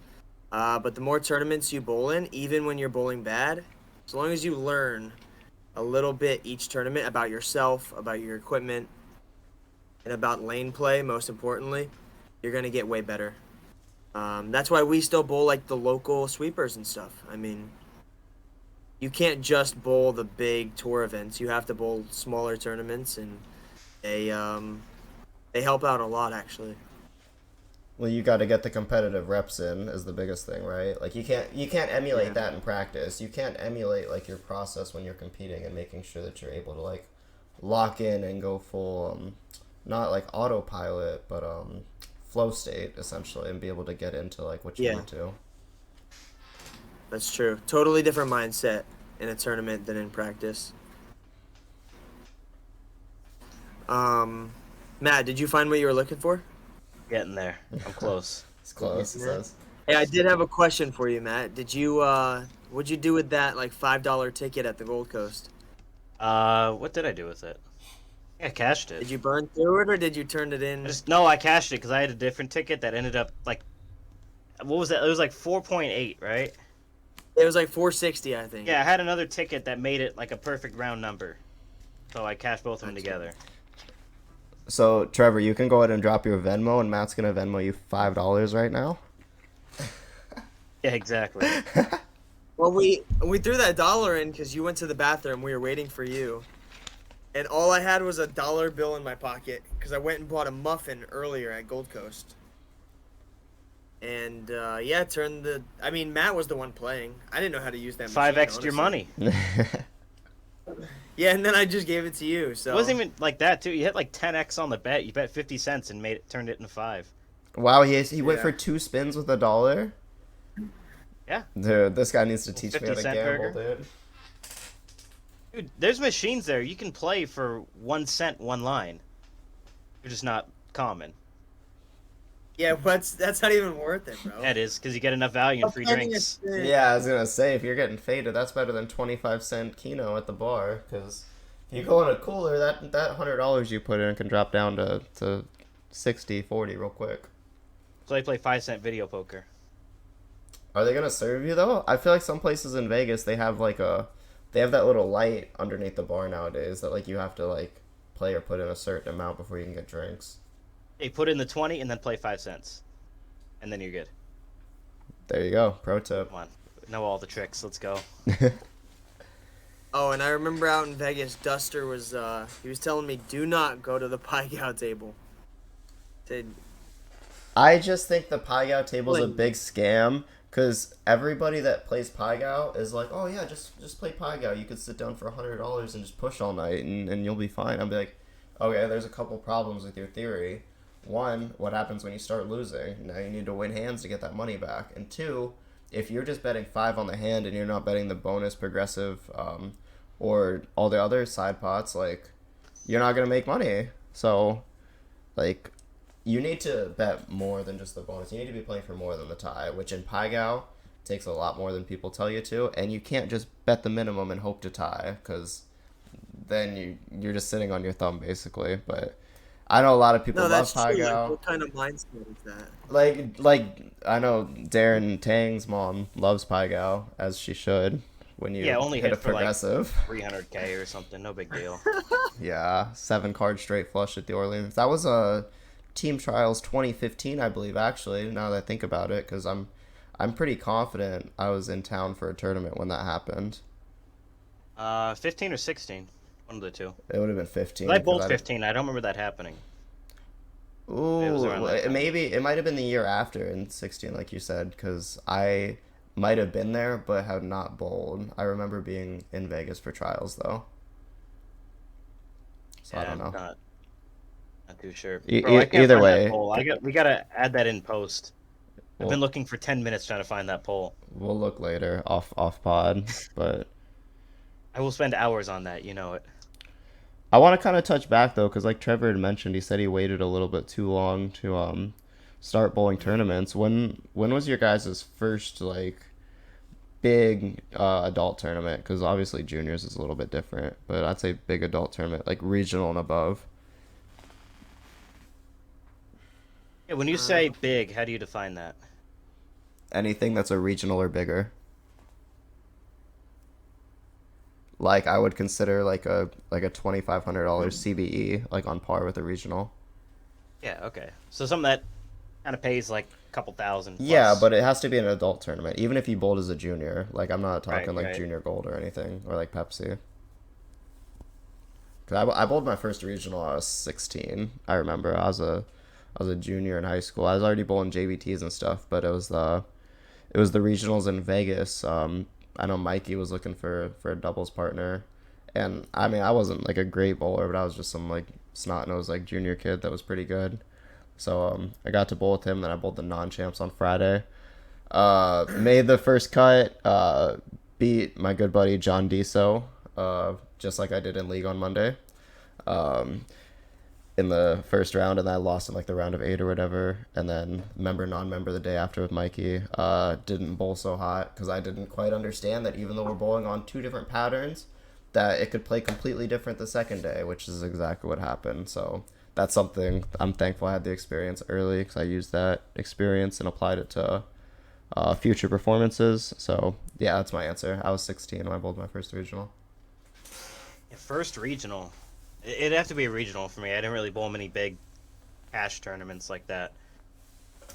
But the more tournaments you bowl in, even when you're bowling bad, as long as you learn a little bit each tournament about yourself, about your equipment, and about lane play, most importantly, you're going to get way better. That's why we still bowl like the local sweepers and stuff. I mean, you can't just bowl the big tour events. You have to bowl smaller tournaments, and they help out a lot, actually. Well, you got to get the competitive reps in is the biggest thing, right? Like you can't emulate that in practice. You can't emulate like your process when you're competing and making sure that you're able to like lock in and go full not like autopilot, but flow state essentially, and be able to get into like what you want to. That's true. Totally different mindset in a tournament than in practice. Matt, did you find what you were looking for? Getting there. I'm close. It's close, he says. Hey, I did have a question for you, Matt. Did you what'd you do with that like $5 ticket at the Gold Coast? What did I do with it? I cashed it. Did you burn through it or did you turn it in? No, I cashed it because I had a different ticket that ended up like, what was that? It was like 4.8, right? It was like 460, I think. Yeah, I had another ticket that made it like a perfect round number, so I cashed both of them together. So, Trevor, you can go ahead and drop your Venmo, and Matt's going to Venmo you $5 right now. Yeah, exactly. Well, we threw that dollar in because you went to the bathroom. We were waiting for you. And all I had was a dollar bill in my pocket because I went and bought a muffin earlier at Gold Coast. And, Matt was the one playing. I didn't know how to use that machine, 5x your money. Yeah, and then I just gave it to you. So It wasn't even like that, too. You hit like 10x on the bet. You bet 50 cents and turned it into 5. Wow, he went for 2 spins with $1? Yeah. Dude, this guy needs to teach me how to 50-cent gamble, burger. dude. Dude, there's machines there. You can play for 1 cent, one line. They're just not common. yeah, that's not even worth it, bro. Yeah, it is, because you get enough value in free drinks. Yeah, I was going to say, if you're getting faded, that's better than 25-cent Keno at the bar, because You go in a cooler, that $100 you put in can drop down to 60, 40 real quick. So I play 5 cent video poker. Are they gonna serve you though? I feel like some places in Vegas they have that little light underneath the bar nowadays that like you have to like play or put in a certain amount before you can get drinks. Hey, put in the 20 and then play 5 cents, and then you're good. There you go, pro tip. Come on, know all the tricks. Let's go. Oh, and I remember out in Vegas, Duster was he was telling me, do not go to the pie gow table. Said, I just think the Pai Gow table is a big scam because everybody that plays Pai Gow is like, oh yeah, just play Pai Gow. You could sit down for $100 and just push all night and you'll be fine. I'll be like, okay, there's a couple problems with your theory. One, what happens when you start losing? Now you need to win hands to get that money back. And two, if you're just betting 5 on the hand and you're not betting the bonus, progressive, or all the other side pots, like, you're not going to make money. So, like, you need to bet more than just the bonus. You need to be playing for more than the tie, which in Pai Gow takes a lot more than people tell you to. And you can't just bet the minimum and hope to tie, because then you're just sitting on your thumb, basically. But I know a lot of people no, love that's Pai true. Like, Gow. what kind of mindset is that? Like I know Darren Tang's mom loves Pai Gow, as she should. When you Yeah, only hit a hit for like progressive, 300K or something. No big deal. yeah, 7 card straight flush at the Orleans. That was a Team Trials 2015, I believe. Actually, now that I think about it, because I'm pretty confident I was in town for a tournament when that happened. 15 or 16, one of the two. It would have been 15. I bowled 15. I don't remember that happening. It was around Ooh, that time. it might have been the year after in 16, like you said, because I might have been there but had not bowled. I remember being in Vegas for trials though. So I don't know. Not too sure. E- Bro, I e- can't either find that way, poll. We gotta add that in post. I've been we'll, looking for 10 minutes trying to find that poll. we'll look later off pod, but I will spend hours on that, you know it. I want to kind of touch back though, because like Trevor had mentioned, he said he waited a little bit too long to start bowling tournaments. When was your guys' first like big adult tournament? Because obviously juniors is a little bit different, but I'd say big adult tournament, like regional and above. Yeah, when you say big, how do you define that? Anything that's a regional or bigger. Like I would consider like a $2,500 CBE like on par with a regional. Yeah, okay. So something that kind of pays like a couple thousand. Yeah, plus. but it has to be an adult tournament. Even if you bowled as a junior, like I'm not talking like Right. junior gold or anything, or like Pepsi. Cause I bowled my first regional. I was 16. I remember I was a junior in high school. I was already bowling JVTs and stuff, but it was the regionals in Vegas. I know Mikey was looking for a doubles partner, and I mean I wasn't like a great bowler, but I was just some like snot nosed like junior kid that was pretty good. So I got to bowl with him. Then I bowled the non champs on Friday. Made the first cut. Beat my good buddy John Diso. Just like I did in league on Monday. In the first round, and then I lost in like the round of 8 or whatever. And then non-member the day after with Mikey. Didn't bowl so hot because I didn't quite understand that even though we're bowling on 2 different patterns, that it could play completely different the second day, which is exactly what happened. So that's something I'm thankful I had the experience early, because I used that experience and applied it to future performances. So yeah, that's my answer. I was 16 when I bowled my first regional. Yeah, first regional. It'd have to be a regional for me. I didn't really bowl many big cash tournaments like that.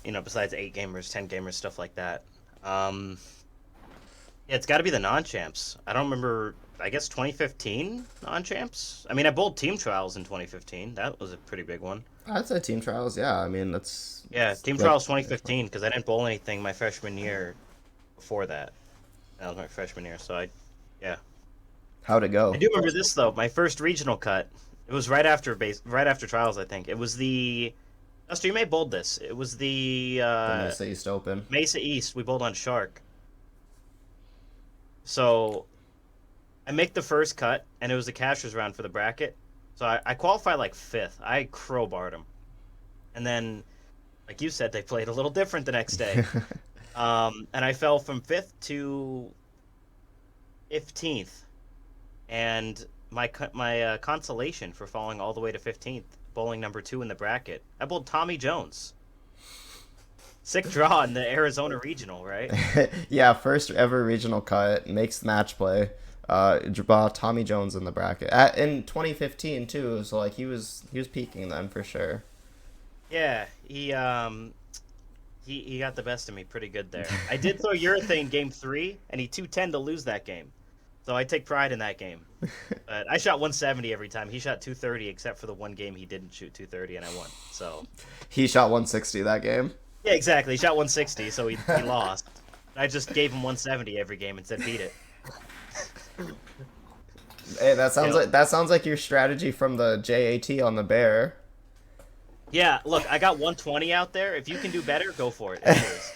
You know, besides 8 gamers, 10 gamers, stuff like that. Yeah, it's got to be the non-champs. I don't remember. I guess 2015 non-champs. I mean, I bowled team trials in 2015. That was a pretty big one. I'd say team trials. Yeah, I mean Yeah, team like, trials 2015 because I didn't bowl anything my freshman year before that. That was my freshman year, so yeah. How'd it go? I do remember this though. My first regional cut. It was right after trials. I think it was the. Duster, you may have bowled this. It was the Mesa East Open. Mesa East. We bowled on Shark. So, I make the first cut, and it was the cashers round for the bracket. So I qualified like 5th. I crowbarred them, and then, like you said, they played a little different the next day. And I fell from 5th to 15th. And my consolation for falling all the way to 15th, bowling number 2 in the bracket. I bowled Tommy Jones. Sick draw in the Arizona regional, right? Yeah, first ever regional cut, makes match play. Tommy Jones in the bracket in 2015 too. So like he was peaking then for sure. Yeah, he got the best of me pretty good there. I did throw urethane game 3, and he 210 to lose that game. So I take pride in that game. But I shot 170 every time. He shot 230, except for the one game he didn't shoot 230, and I won. So He shot 160 that game. yeah, exactly. He shot 160, so he lost. I just gave him 170 every game and said beat it. Hey, that sounds like your strategy from the JAT on the bear. Yeah, look, I got 120 out there. If you can do better, go for it. It is.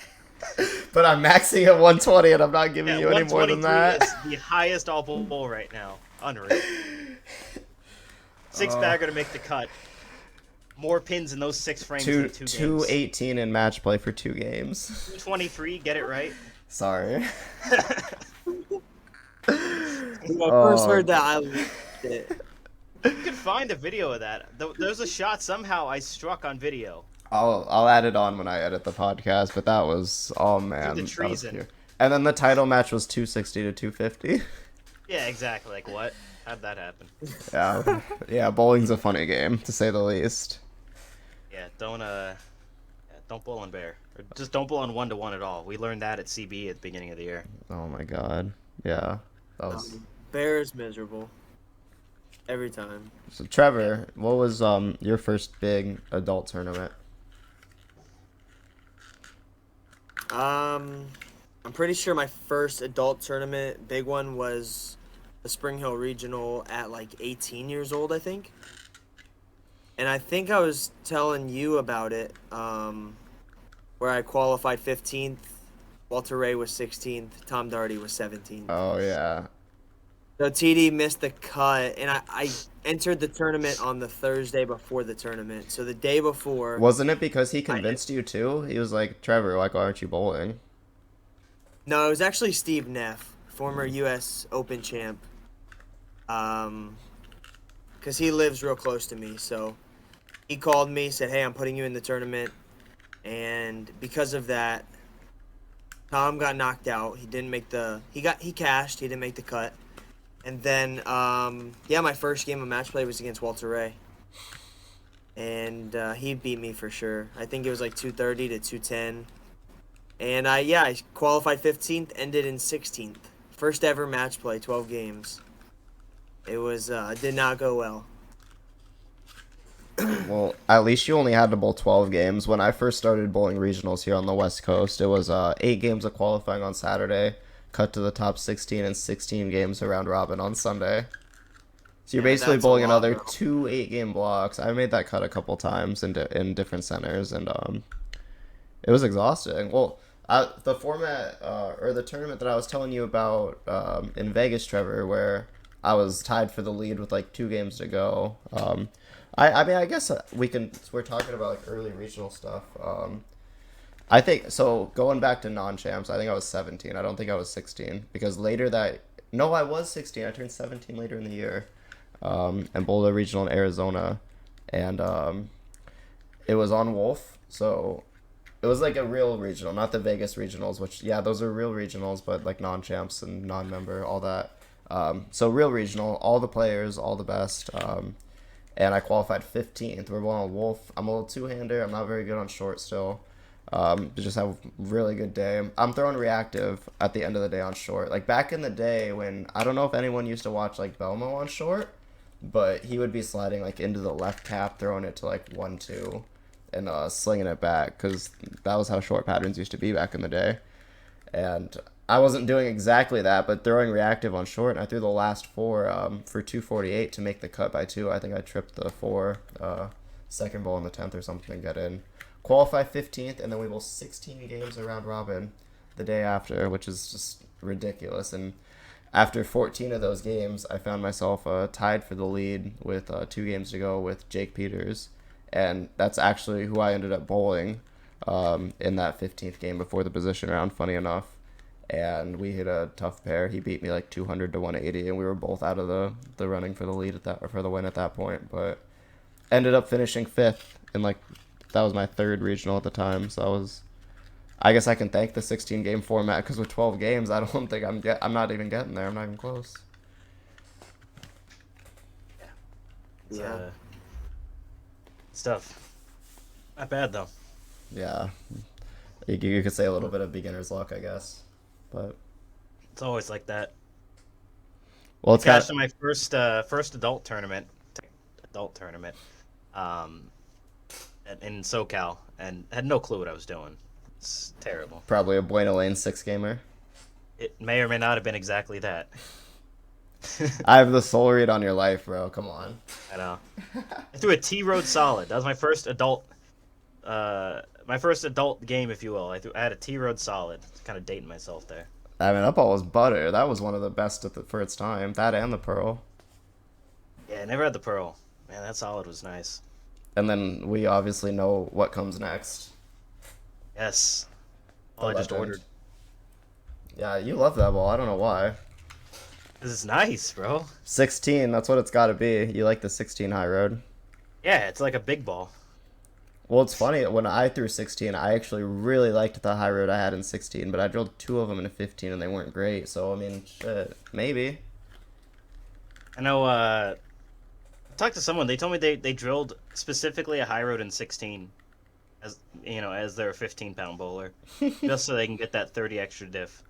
But I'm maxing at 120 and I'm not giving Yeah, you any more than 123 that. is the highest all bowl right now. Unreal. Six bagger to make the cut. More pins in those 6 frames than 2 games. 218 in match play for 2 games. 223, get it right. Sorry. When I first heard that, I loved it. You could find a video of that. There's a shot somehow I struck on video. I'll add it on when I edit the podcast, but that was man. The that was treason. pure. And then the title match was 260 to 250. Yeah, exactly. Like what? How'd that happen? Yeah, bowling's a funny game to say the least. Yeah, don't bowl on bear. Or just don't bowl on 1-to-1 at all. We learned that at CB at the beginning of the year. Oh my god. Yeah. That was Bear is miserable. Every time. So Trevor, what was your first big adult tournament? I'm pretty sure my first adult tournament, big one, was the Spring Hill Regional at like 18 years old, I think. And I think I was telling you about it, where I qualified 15th, Walter Ray was 16th, Tom Darty was 17th. Oh yeah. So TD missed the cut, and I entered the tournament on the Thursday before the tournament. So the day before. Wasn't it because he convinced you too? He was like, Trevor, why aren't you bowling? No, it was actually Steve Neff, former U.S. Open champ. Because he lives real close to me. So he called me, said, hey, I'm putting you in the tournament. And because of that, Tom got knocked out. He didn't make the – he cashed. He didn't make the cut. And then, my first game of match play was against Walter Ray. And he beat me for sure. I think it was like 230 to 210. And I qualified 15th, ended in 16th. First ever match play, 12 games. It was did not go well. Well, at least you only had to bowl 12 games. When I first started bowling regionals here on the West Coast, it was 8 games of qualifying on Saturday, cut to the top 16, and 16 games around robin on Sunday. So you're basically that's a bowling lot, another bro. 2 8-game blocks. I made that cut a couple times in different centers, and it was exhausting. Well, the format or the tournament that I was telling you about in Vegas, Trevor, where I was tied for the lead with like 2 games to go. I mean, I guess we're talking about like early regional stuff. I think so. Going back to non-champs, I think I was 17. I don't think I was 16 because I was 16. I turned 17 later in the year, and bowled a regional in Arizona, and it was on Wolf. So it was like a real regional, not the Vegas regionals, which those are real regionals, but like non-champs and non-member, all that. So real regional, all the players, all the best. And I qualified 15th. We're going on Wolf. I'm a little two-hander. I'm not very good on short still. Just have a really good day. I'm throwing reactive at the end of the day on short. Like back in the day when, I don't know if anyone used to watch like Belmo on short, but he would be sliding like into the left cap, throwing it to like 1-2 and slinging it back because that was how short patterns used to be back in the day. And I wasn't doing exactly that, but throwing reactive on short, and I threw the last 4 for 248 to make the cut by 2. I think I tripped the 4 second bowl in the 10th or something to get in. Qualify 15th, and then we bowl 16 games around robin the day after, which is just ridiculous. And after 14 of those games, I found myself tied for the lead with 2 games to go with Jake Peters, and that's actually who I ended up bowling in that 15th game before the position round, funny enough. and we hit a tough pair. He beat me like 200 to 180, and we were both out of the running for the lead at that, or for the win at that point. But ended up finishing 5th, and like that was my 3rd regional at the time. So I guess I can thank the 16 game format, because with 12 games, I don't think I'm not even getting there. I'm not even close. Yeah. Stuff. Not bad though. Yeah, you could say a little bit of beginner's luck, I guess, but It's always like that. well, it's Cashed got in my first adult tournament, in SoCal, and had no clue what I was doing. It's terrible. probably a Buena Lane 6-gamer. It may or may not have been exactly that. I have the soul read on your life, bro. Come on. I know. I threw a T Road solid. That was my first adult game, if you will. I had a T Road solid. Kind of dating myself there. I mean, that ball was butter. That was one of the best for its time. That and the Pearl. Yeah, I never had the Pearl. Man, that solid was nice. And then we obviously know what comes next. Yes. The I just Legend. ordered. Yeah, you love that ball. I don't know why. This is nice, bro. 16, that's what it's got to be. You like the 16 high road. Yeah, it's like a big ball. Well, it's funny. When I threw 16, I actually really liked the high road I had in 16, but I drilled 2 of them in a 15, and they weren't great. So, I mean, shit, maybe. I know, I talked to someone. They told me they drilled specifically a high road in 16 as their 15-pound bowler, just so they can get that 30 extra diff.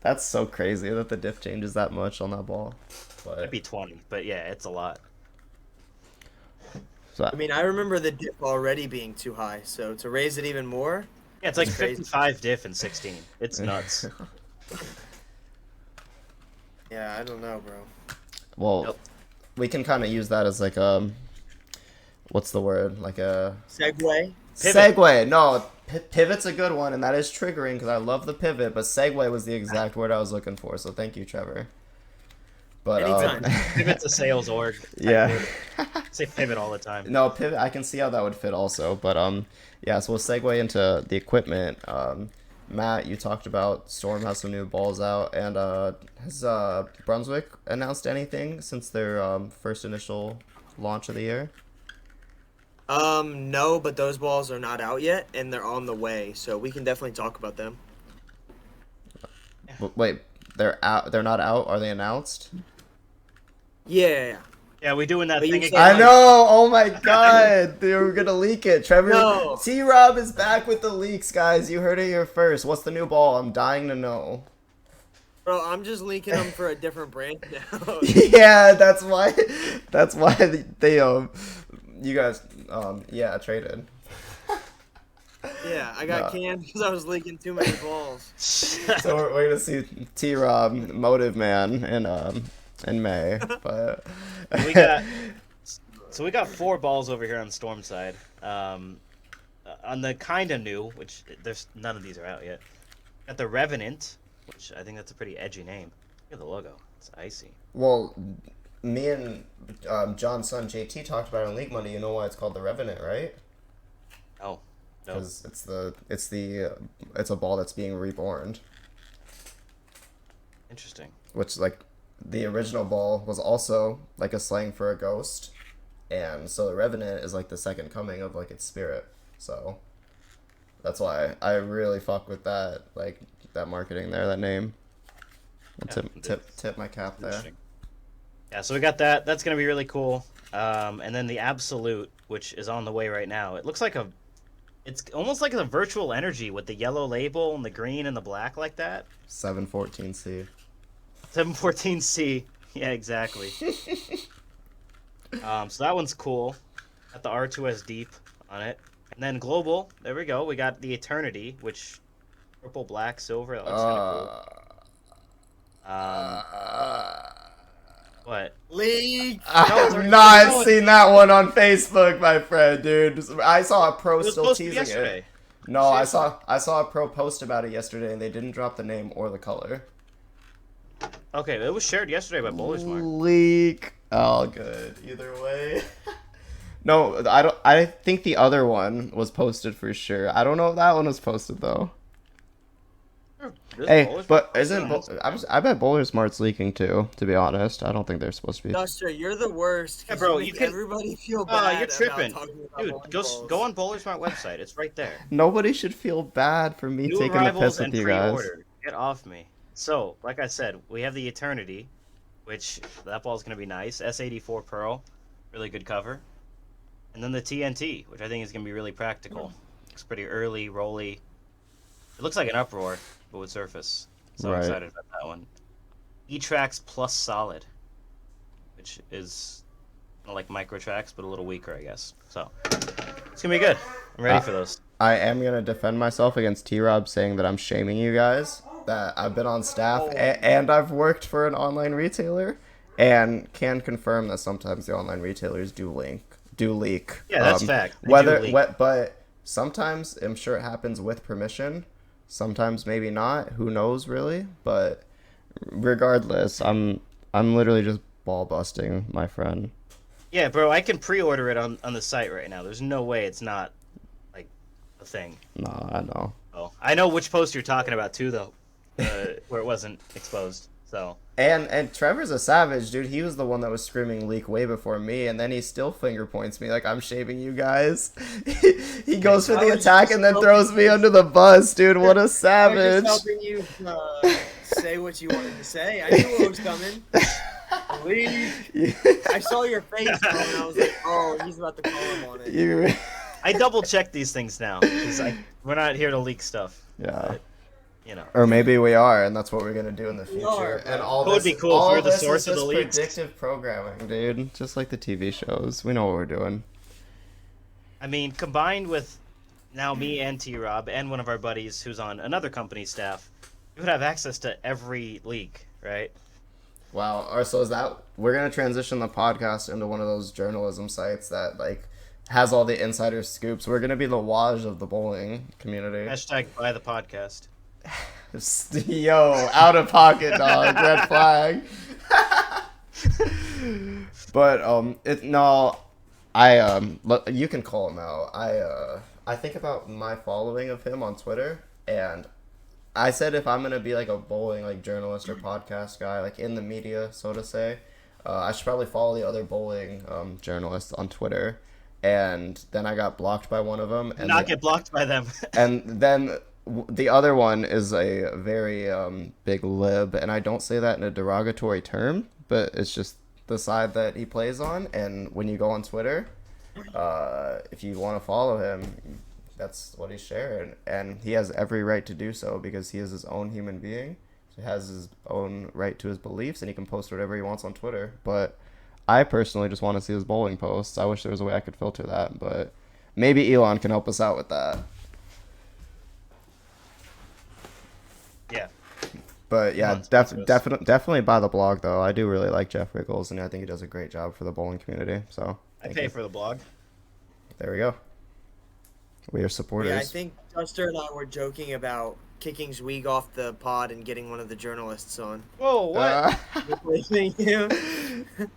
That's so crazy that the diff changes that much on that ball. But It'd be 20, but yeah, it's a lot. so, I mean, I remember the dip already being too high, so to raise it even more, Yeah, it's like That's crazy. 55 diff in 16. It's nuts. yeah, I don't know, bro. well, Yep. we can kind of use that as like what's the word? Like a Segway. Pivot. segue. No, pivot's a good one, and that is triggering because I love the pivot. But segue was the exact word I was looking for. So thank you, Trevor. But Anytime. Pivot's a sales org. yeah. I say pivot all the time. No, pivot. I can see how that would fit also, but yeah. So we'll segue into the equipment. Matt, you talked about Storm has some new balls out, and has Brunswick announced anything since their first initial launch of the year? No, but those balls are not out yet, and they're on the way, so we can definitely talk about them. Wait, they're out. They're not out. Are they announced? Yeah. Yeah, we doing that But you thing said- again. I know. Oh my God, they were gonna leak it. Trevor, No. T-Rob is back with the leaks, guys. You heard it here first. What's the new ball? I'm dying to know. Bro, I'm just leaking them for a different brand now. Yeah, that's why. That's why they you guys yeah traded. yeah, I got canned because I was leaking too many balls. So we're gonna see T-Rob, Motive Man, in May, but we got 4 balls over here on Storm side. On the kind of new, which there's none of these are out yet. Got the Revenant, which I think that's a pretty edgy name. Look at the logo. It's icy. well, me and John's son JT talked about it on League Monday. You know why it's called the Revenant, right? Oh, no. Because it's a ball that's being reborn, Interesting. which like the original ball was also like a slang for a ghost, and so the Revenant is like the second coming of like its spirit. So that's why I really fuck with that, like that marketing there, that name. I'll Yeah, tip my cap there. Interesting. Yeah, so we got that. That's gonna be really cool. And then the Absolute, which is on the way right now. It looks like it's almost like a virtual energy with the yellow label and the green and the black like that. 714C. 714C. Yeah, exactly. So that one's cool. Got the R2S Deep on it. And then Global, there we go. We got the Eternity, which purple, black, silver. That looks kind of cool. What? Leak. I No, it's have already- not no, seen that one on Facebook, my friend, dude. I saw a pro It was still supposed to be teasing yesterday. it. No, I saw a pro post about it yesterday, and they didn't drop the name or the color. Okay, it was shared yesterday by Bowler's Mark. Leak. Oh, good. Either way. No, I don't. I think the other one was posted for sure. I don't know if that one was posted though. This Hey, Bowler but Smart posted isn't on Instagram? I bet Bowler Smart's leaking too? To be honest, I don't think they're supposed to be. Duster, you're the worst Yeah, because bro, you you make can. everybody feel You're bad about tripping, talking about dude. bowling Go balls. on Bowler Smart website. It's right there. Nobody should feel bad for me New taking the arrivals piss with and you guys. pre-order. Get off me. So, like I said, we have the Eternity, which that ball's gonna be nice. S84 Pearl, really good cover. And then the TNT, which I think is gonna be really practical. Looks pretty early, rolly. It looks like an uproar, but with surface. So I'm Right. excited about that one. E-Trax plus solid, which is like micro tracks, but a little weaker, I guess. So it's gonna be good. I'm ready for those. I am gonna defend myself against T-Rob saying that I'm shaming you guys. That I've been on staff and I've worked for an online retailer, and can confirm that sometimes the online retailers do leak. Yeah, that's fact. They do Whether leak. but sometimes I'm sure it happens with permission. Sometimes maybe not. Who knows really? But regardless, I'm literally just ball busting my friend. Yeah, bro, I can pre-order it on the site right now. There's no way it's not like a thing. No, I know. Oh, I know which post you're talking about too, though, where it wasn't exposed. So And Trevor's a savage, dude. He was the one that was screaming leak way before me, and then he still finger points me like I'm shaming you guys. He goes for I the was attack just and then hoping throws me under the bus, dude. What a I'm savage. just helping you say what you wanted to say. I knew what was coming. I saw your face, bro, and I was like, oh, he's about to call him on it. You- I double check these things now because we're not here to leak stuff. yeah. But, you know. Or maybe we are, and that's what we're gonna do in the are, future. bro. And all It would this, be cool if all we were the this source is of the just leaks. predictive programming, dude. Just like the TV shows. We know what we're doing. I mean, combined with now me and T-Rob and one of our buddies who's on another company's staff, we would have access to every leak, right? Wow. Or so is that we're gonna transition the podcast into one of those journalism sites that like has all the insider scoops. We're gonna be the Waj of the bowling community. Hashtag buy the podcast. Yo, out of pocket, dog. Red flag. But look, you can call him out. I think about my following of him on Twitter, and I said if I'm gonna be like a bowling like journalist or podcast guy, like in the media, so to say, I should probably follow the other bowling journalists on Twitter. And then I got blocked by one of them, and Not get blocked by them. and then the other one is a very big lib, and I don't say that in a derogatory term, but it's just the side that he plays on. And when you go on Twitter, if you want to follow him, that's what he's sharing, and he has every right to do so because he is his own human being. He has his own right to his beliefs, and he can post whatever he wants on Twitter. But I personally just want to see his bowling posts. I wish there was a way I could filter that, but maybe Elon can help us out with that. Yeah. But yeah, Elon's good to us. definitely buy the blog though. I do really like Jeff Riggles, and I think he does a great job for the bowling community. So I thank pay you. for the blog. There we go. We are supporters. Yeah, I think Duster and I were joking about kicking Zweig off the pod and getting one of the journalists on. Whoa, what? Replacing him.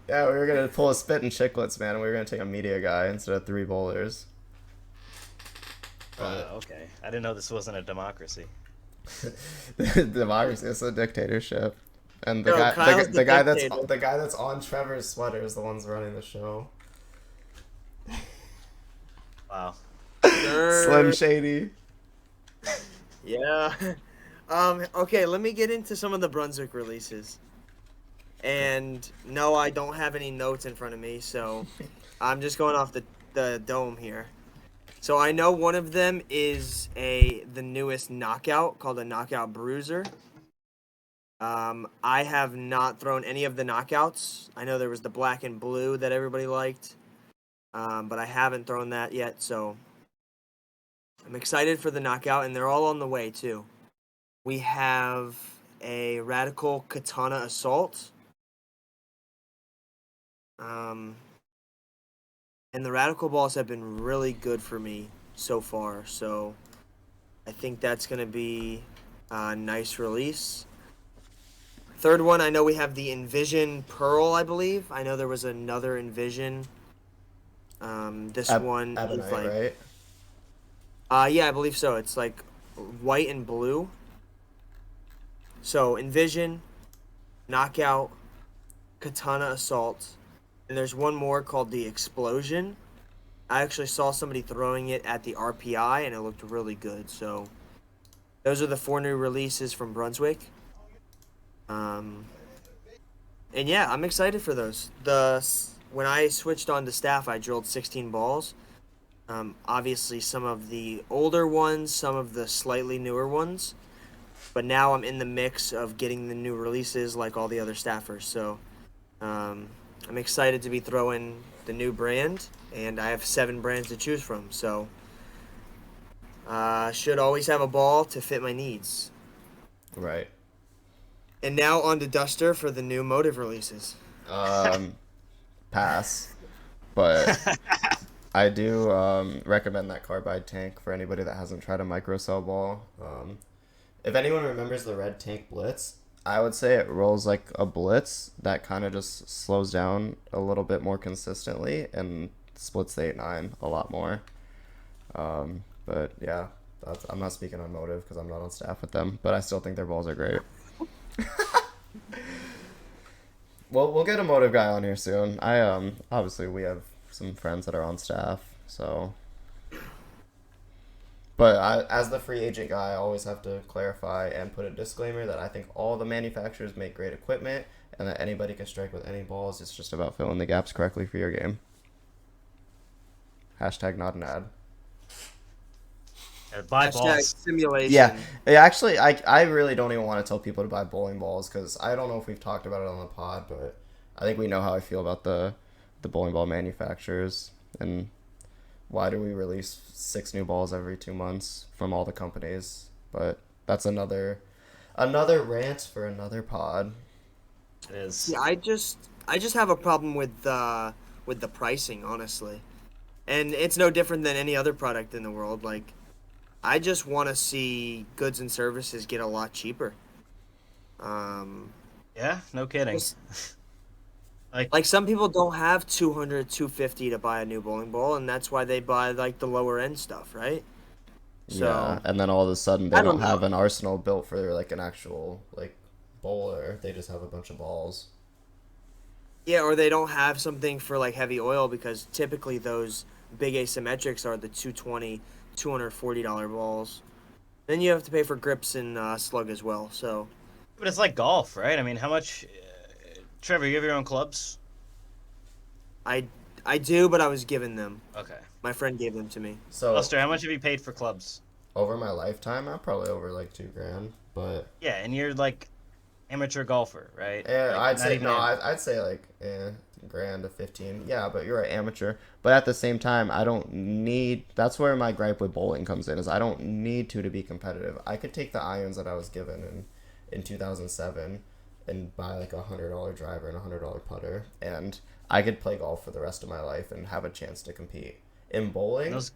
Yeah, we were gonna pull a spit and chicklets, man. And we were gonna take a media guy instead of 3 bowlers. Okay. I didn't know this wasn't a democracy. Democracy is a dictatorship, and the No, guy, Kyle's the the guy dictator. the guy that's on Trevor's sweater is the one's running the show. Wow. Slim Shady. Yeah. Okay, let me get into some of the Brunswick releases. And no, I don't have any notes in front of me, so I'm just going off the dome here. So I know one of them is the newest knockout called a Knockout Bruiser. I have not thrown any of the knockouts. I know there was the black and blue that everybody liked, but I haven't thrown that yet, so I'm excited for the knockout, and they're all on the way too. We have a Radical Katana Assault. And the Radical balls have been really good for me so far, so I think that's going to be a nice release. Third one, I know we have the Envision Pearl, I believe. I know there was another Envision. This one is Ebonite, like... right? Yeah, I believe so. It's like white and blue. So Envision, Knockout, Katana Assault, and there's one more called the Explosion. I actually saw somebody throwing it at the RPI, and it looked really good. So those are the 4 new releases from Brunswick. And yeah, I'm excited for those. When I switched on to staff, I drilled 16 balls. Obviously, some of the older ones, some of the slightly newer ones. But now I'm in the mix of getting the new releases like all the other staffers. So I'm excited to be throwing the new brand, and I have 7 brands to choose from. So should always have a ball to fit my needs. Right. And now on to Duster for the new motive releases. Pass. But I do recommend that carbide tank for anybody that hasn't tried a microcell ball. If anyone remembers the red tank blitz, I would say it rolls like a blitz that kind of just slows down a little bit more consistently and splits the 8-9 a lot more. But yeah, I'm not speaking on motive because I'm not on staff with them, but I still think their balls are great. Well, we'll get a motive guy on here soon. Obviously we have some friends that are on staff, so. But as the free agent guy, I always have to clarify and put a disclaimer that I think all the manufacturers make great equipment and that anybody can strike with any balls. It's just about filling the gaps correctly for your game. Hashtag not an ad. Buy Hashtag balls. simulation. Yeah, actually, I really don't even want to tell people to buy bowling balls because I don't know if we've talked about it on the pod, but I think we know how I feel about the bowling ball manufacturers and why do we release 6 new balls every 2 months from all the companies. But that's another rant for another pod. It is. Yeah, I just have a problem with the pricing, honestly, and it's no different than any other product in the world. Like, I just want to see goods and services get a lot cheaper. Yeah, no kidding. Like some people don't have 200, 250 to buy a new bowling ball, and that's why they buy like the lower end stuff, right? So, Yeah, and then all of a sudden they I don't don't have know. an arsenal built for like an actual like bowler. They just have a bunch of balls. Yeah, or they don't have something for like heavy oil because typically those big asymmetrics are the 220, $240 balls. Then you have to pay for grips and slug as well. So But it's like golf, right? I mean, how much? Trevor, you have your own clubs? I I do, but I was given them. Okay. My friend gave them to me. So Buster, how much have you paid for clubs? over my lifetime, I'm probably over like $2,000, but Yeah, and you're like amateur golfer, right? yeah, Like, I'd not say even no. am- I'd say like grand to 15. Yeah, but you're an amateur. But at the same time, I don't need. That's where my gripe with bowling comes in. Is I don't need to be competitive. I could take the irons that I was given in 2007 and buy like $100 driver and $100 putter, and I could play golf for the rest of my life and have a chance to compete. In bowling, Those-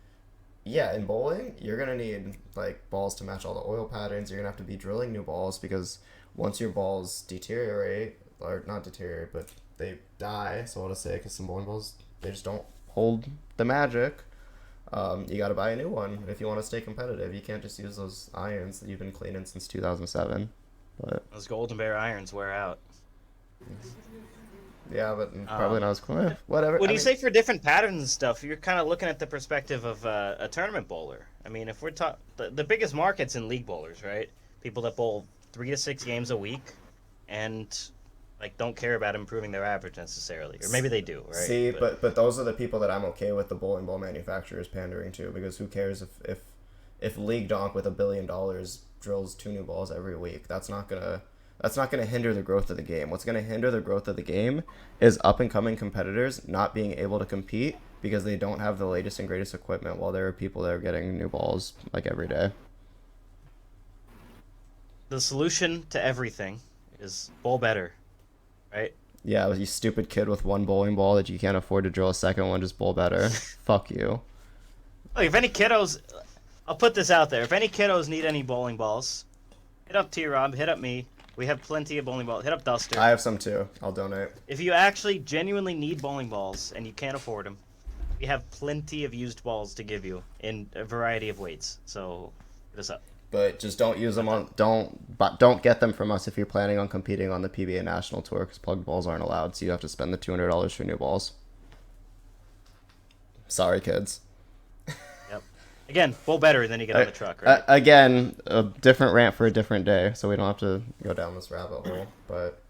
yeah, in bowling, you're gonna need like balls to match all the oil patterns. You're gonna have to be drilling new balls because once your balls deteriorate, or not deteriorate, but they die, so I'll just say, because some bowling balls, they just don't hold the magic. You got to buy a new one if you want to stay competitive. You can't just use those irons that you've been cleaning since 2007. But Those Golden Bear irons wear out. yeah, but probably not as cool. Whatever. What do I you mean, say for different patterns and stuff? You're kind of looking at the perspective of a tournament bowler. I mean, if we're talking the biggest market's in league bowlers, right? People that bowl 3 to 6 games a week, and like don't care about improving their average necessarily, or maybe they do, right? See, but those are the people that I'm okay with the bowling ball manufacturers pandering to, because who cares if League Donk with $1 billion drills 2 new balls every week? That's not gonna hinder the growth of the game. What's gonna hinder the growth of the game is up and coming competitors not being able to compete because they don't have the latest and greatest equipment, while there are people that are getting new balls like every day. The solution to everything is bowl better, right? Yeah, you stupid kid with 1 bowling ball that you can't afford to drill a second one, just bowl better. Fuck you. Look, if any kiddos, I'll put this out there. If any kiddos need any bowling balls, hit up T-Rob, hit up me. We have plenty of bowling balls. Hit up Duster. I have some too. I'll donate. If you actually genuinely need bowling balls and you can't afford them, we have plenty of used balls to give you in a variety of weights. So hit us up. But just don't use them on. Don't but don't get them from us if you're planning on competing on the PBA National Tour, because plugged balls aren't allowed, so you have to spend the $200 for new balls. Sorry, kids. Yep. Again, bowl better, and then you get on the truck, right? Again, a different rant for a different day, so we don't have to go down this rabbit hole. But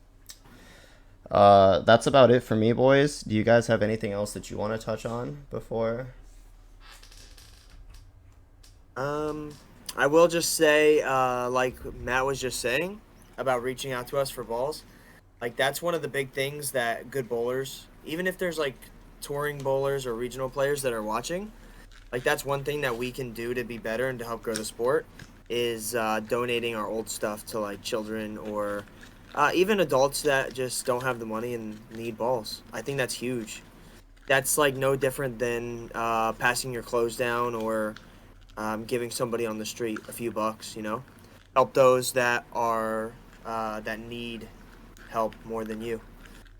that's about it for me, boys. Do you guys have anything else that you want to touch on before? I will just say, like Matt was just saying about reaching out to us for balls, like that's one of the big things that good bowlers, even if there's like touring bowlers or regional players that are watching, like that's one thing that we can do to be better and to help grow the sport is donating our old stuff to like children or even adults that just don't have the money and need balls. I think that's huge. That's like no different than passing your clothes down or giving somebody on the street a few bucks, you know? Help those that are that need help more than you.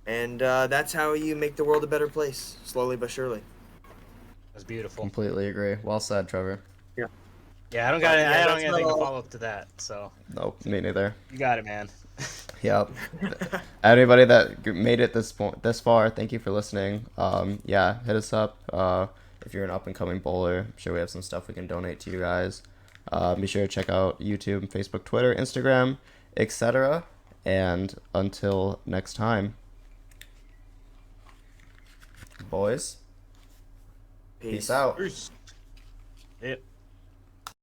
And that's how you make the world a better place, slowly but surely. That's beautiful. Completely agree. Well said, Trevor. Yeah, I don't got Yeah, I don't that's got anything not to all. follow up to that. So Nope, me neither. you got it, man. Yep. Anybody that made it this far, thank you for listening. Yeah, hit us up. If you're an up and coming bowler, I'm sure we have some stuff we can donate to you guys. Be sure to check out YouTube, Facebook, Twitter, Instagram, etc. And until next time, boys, peace out. Peace. Yep.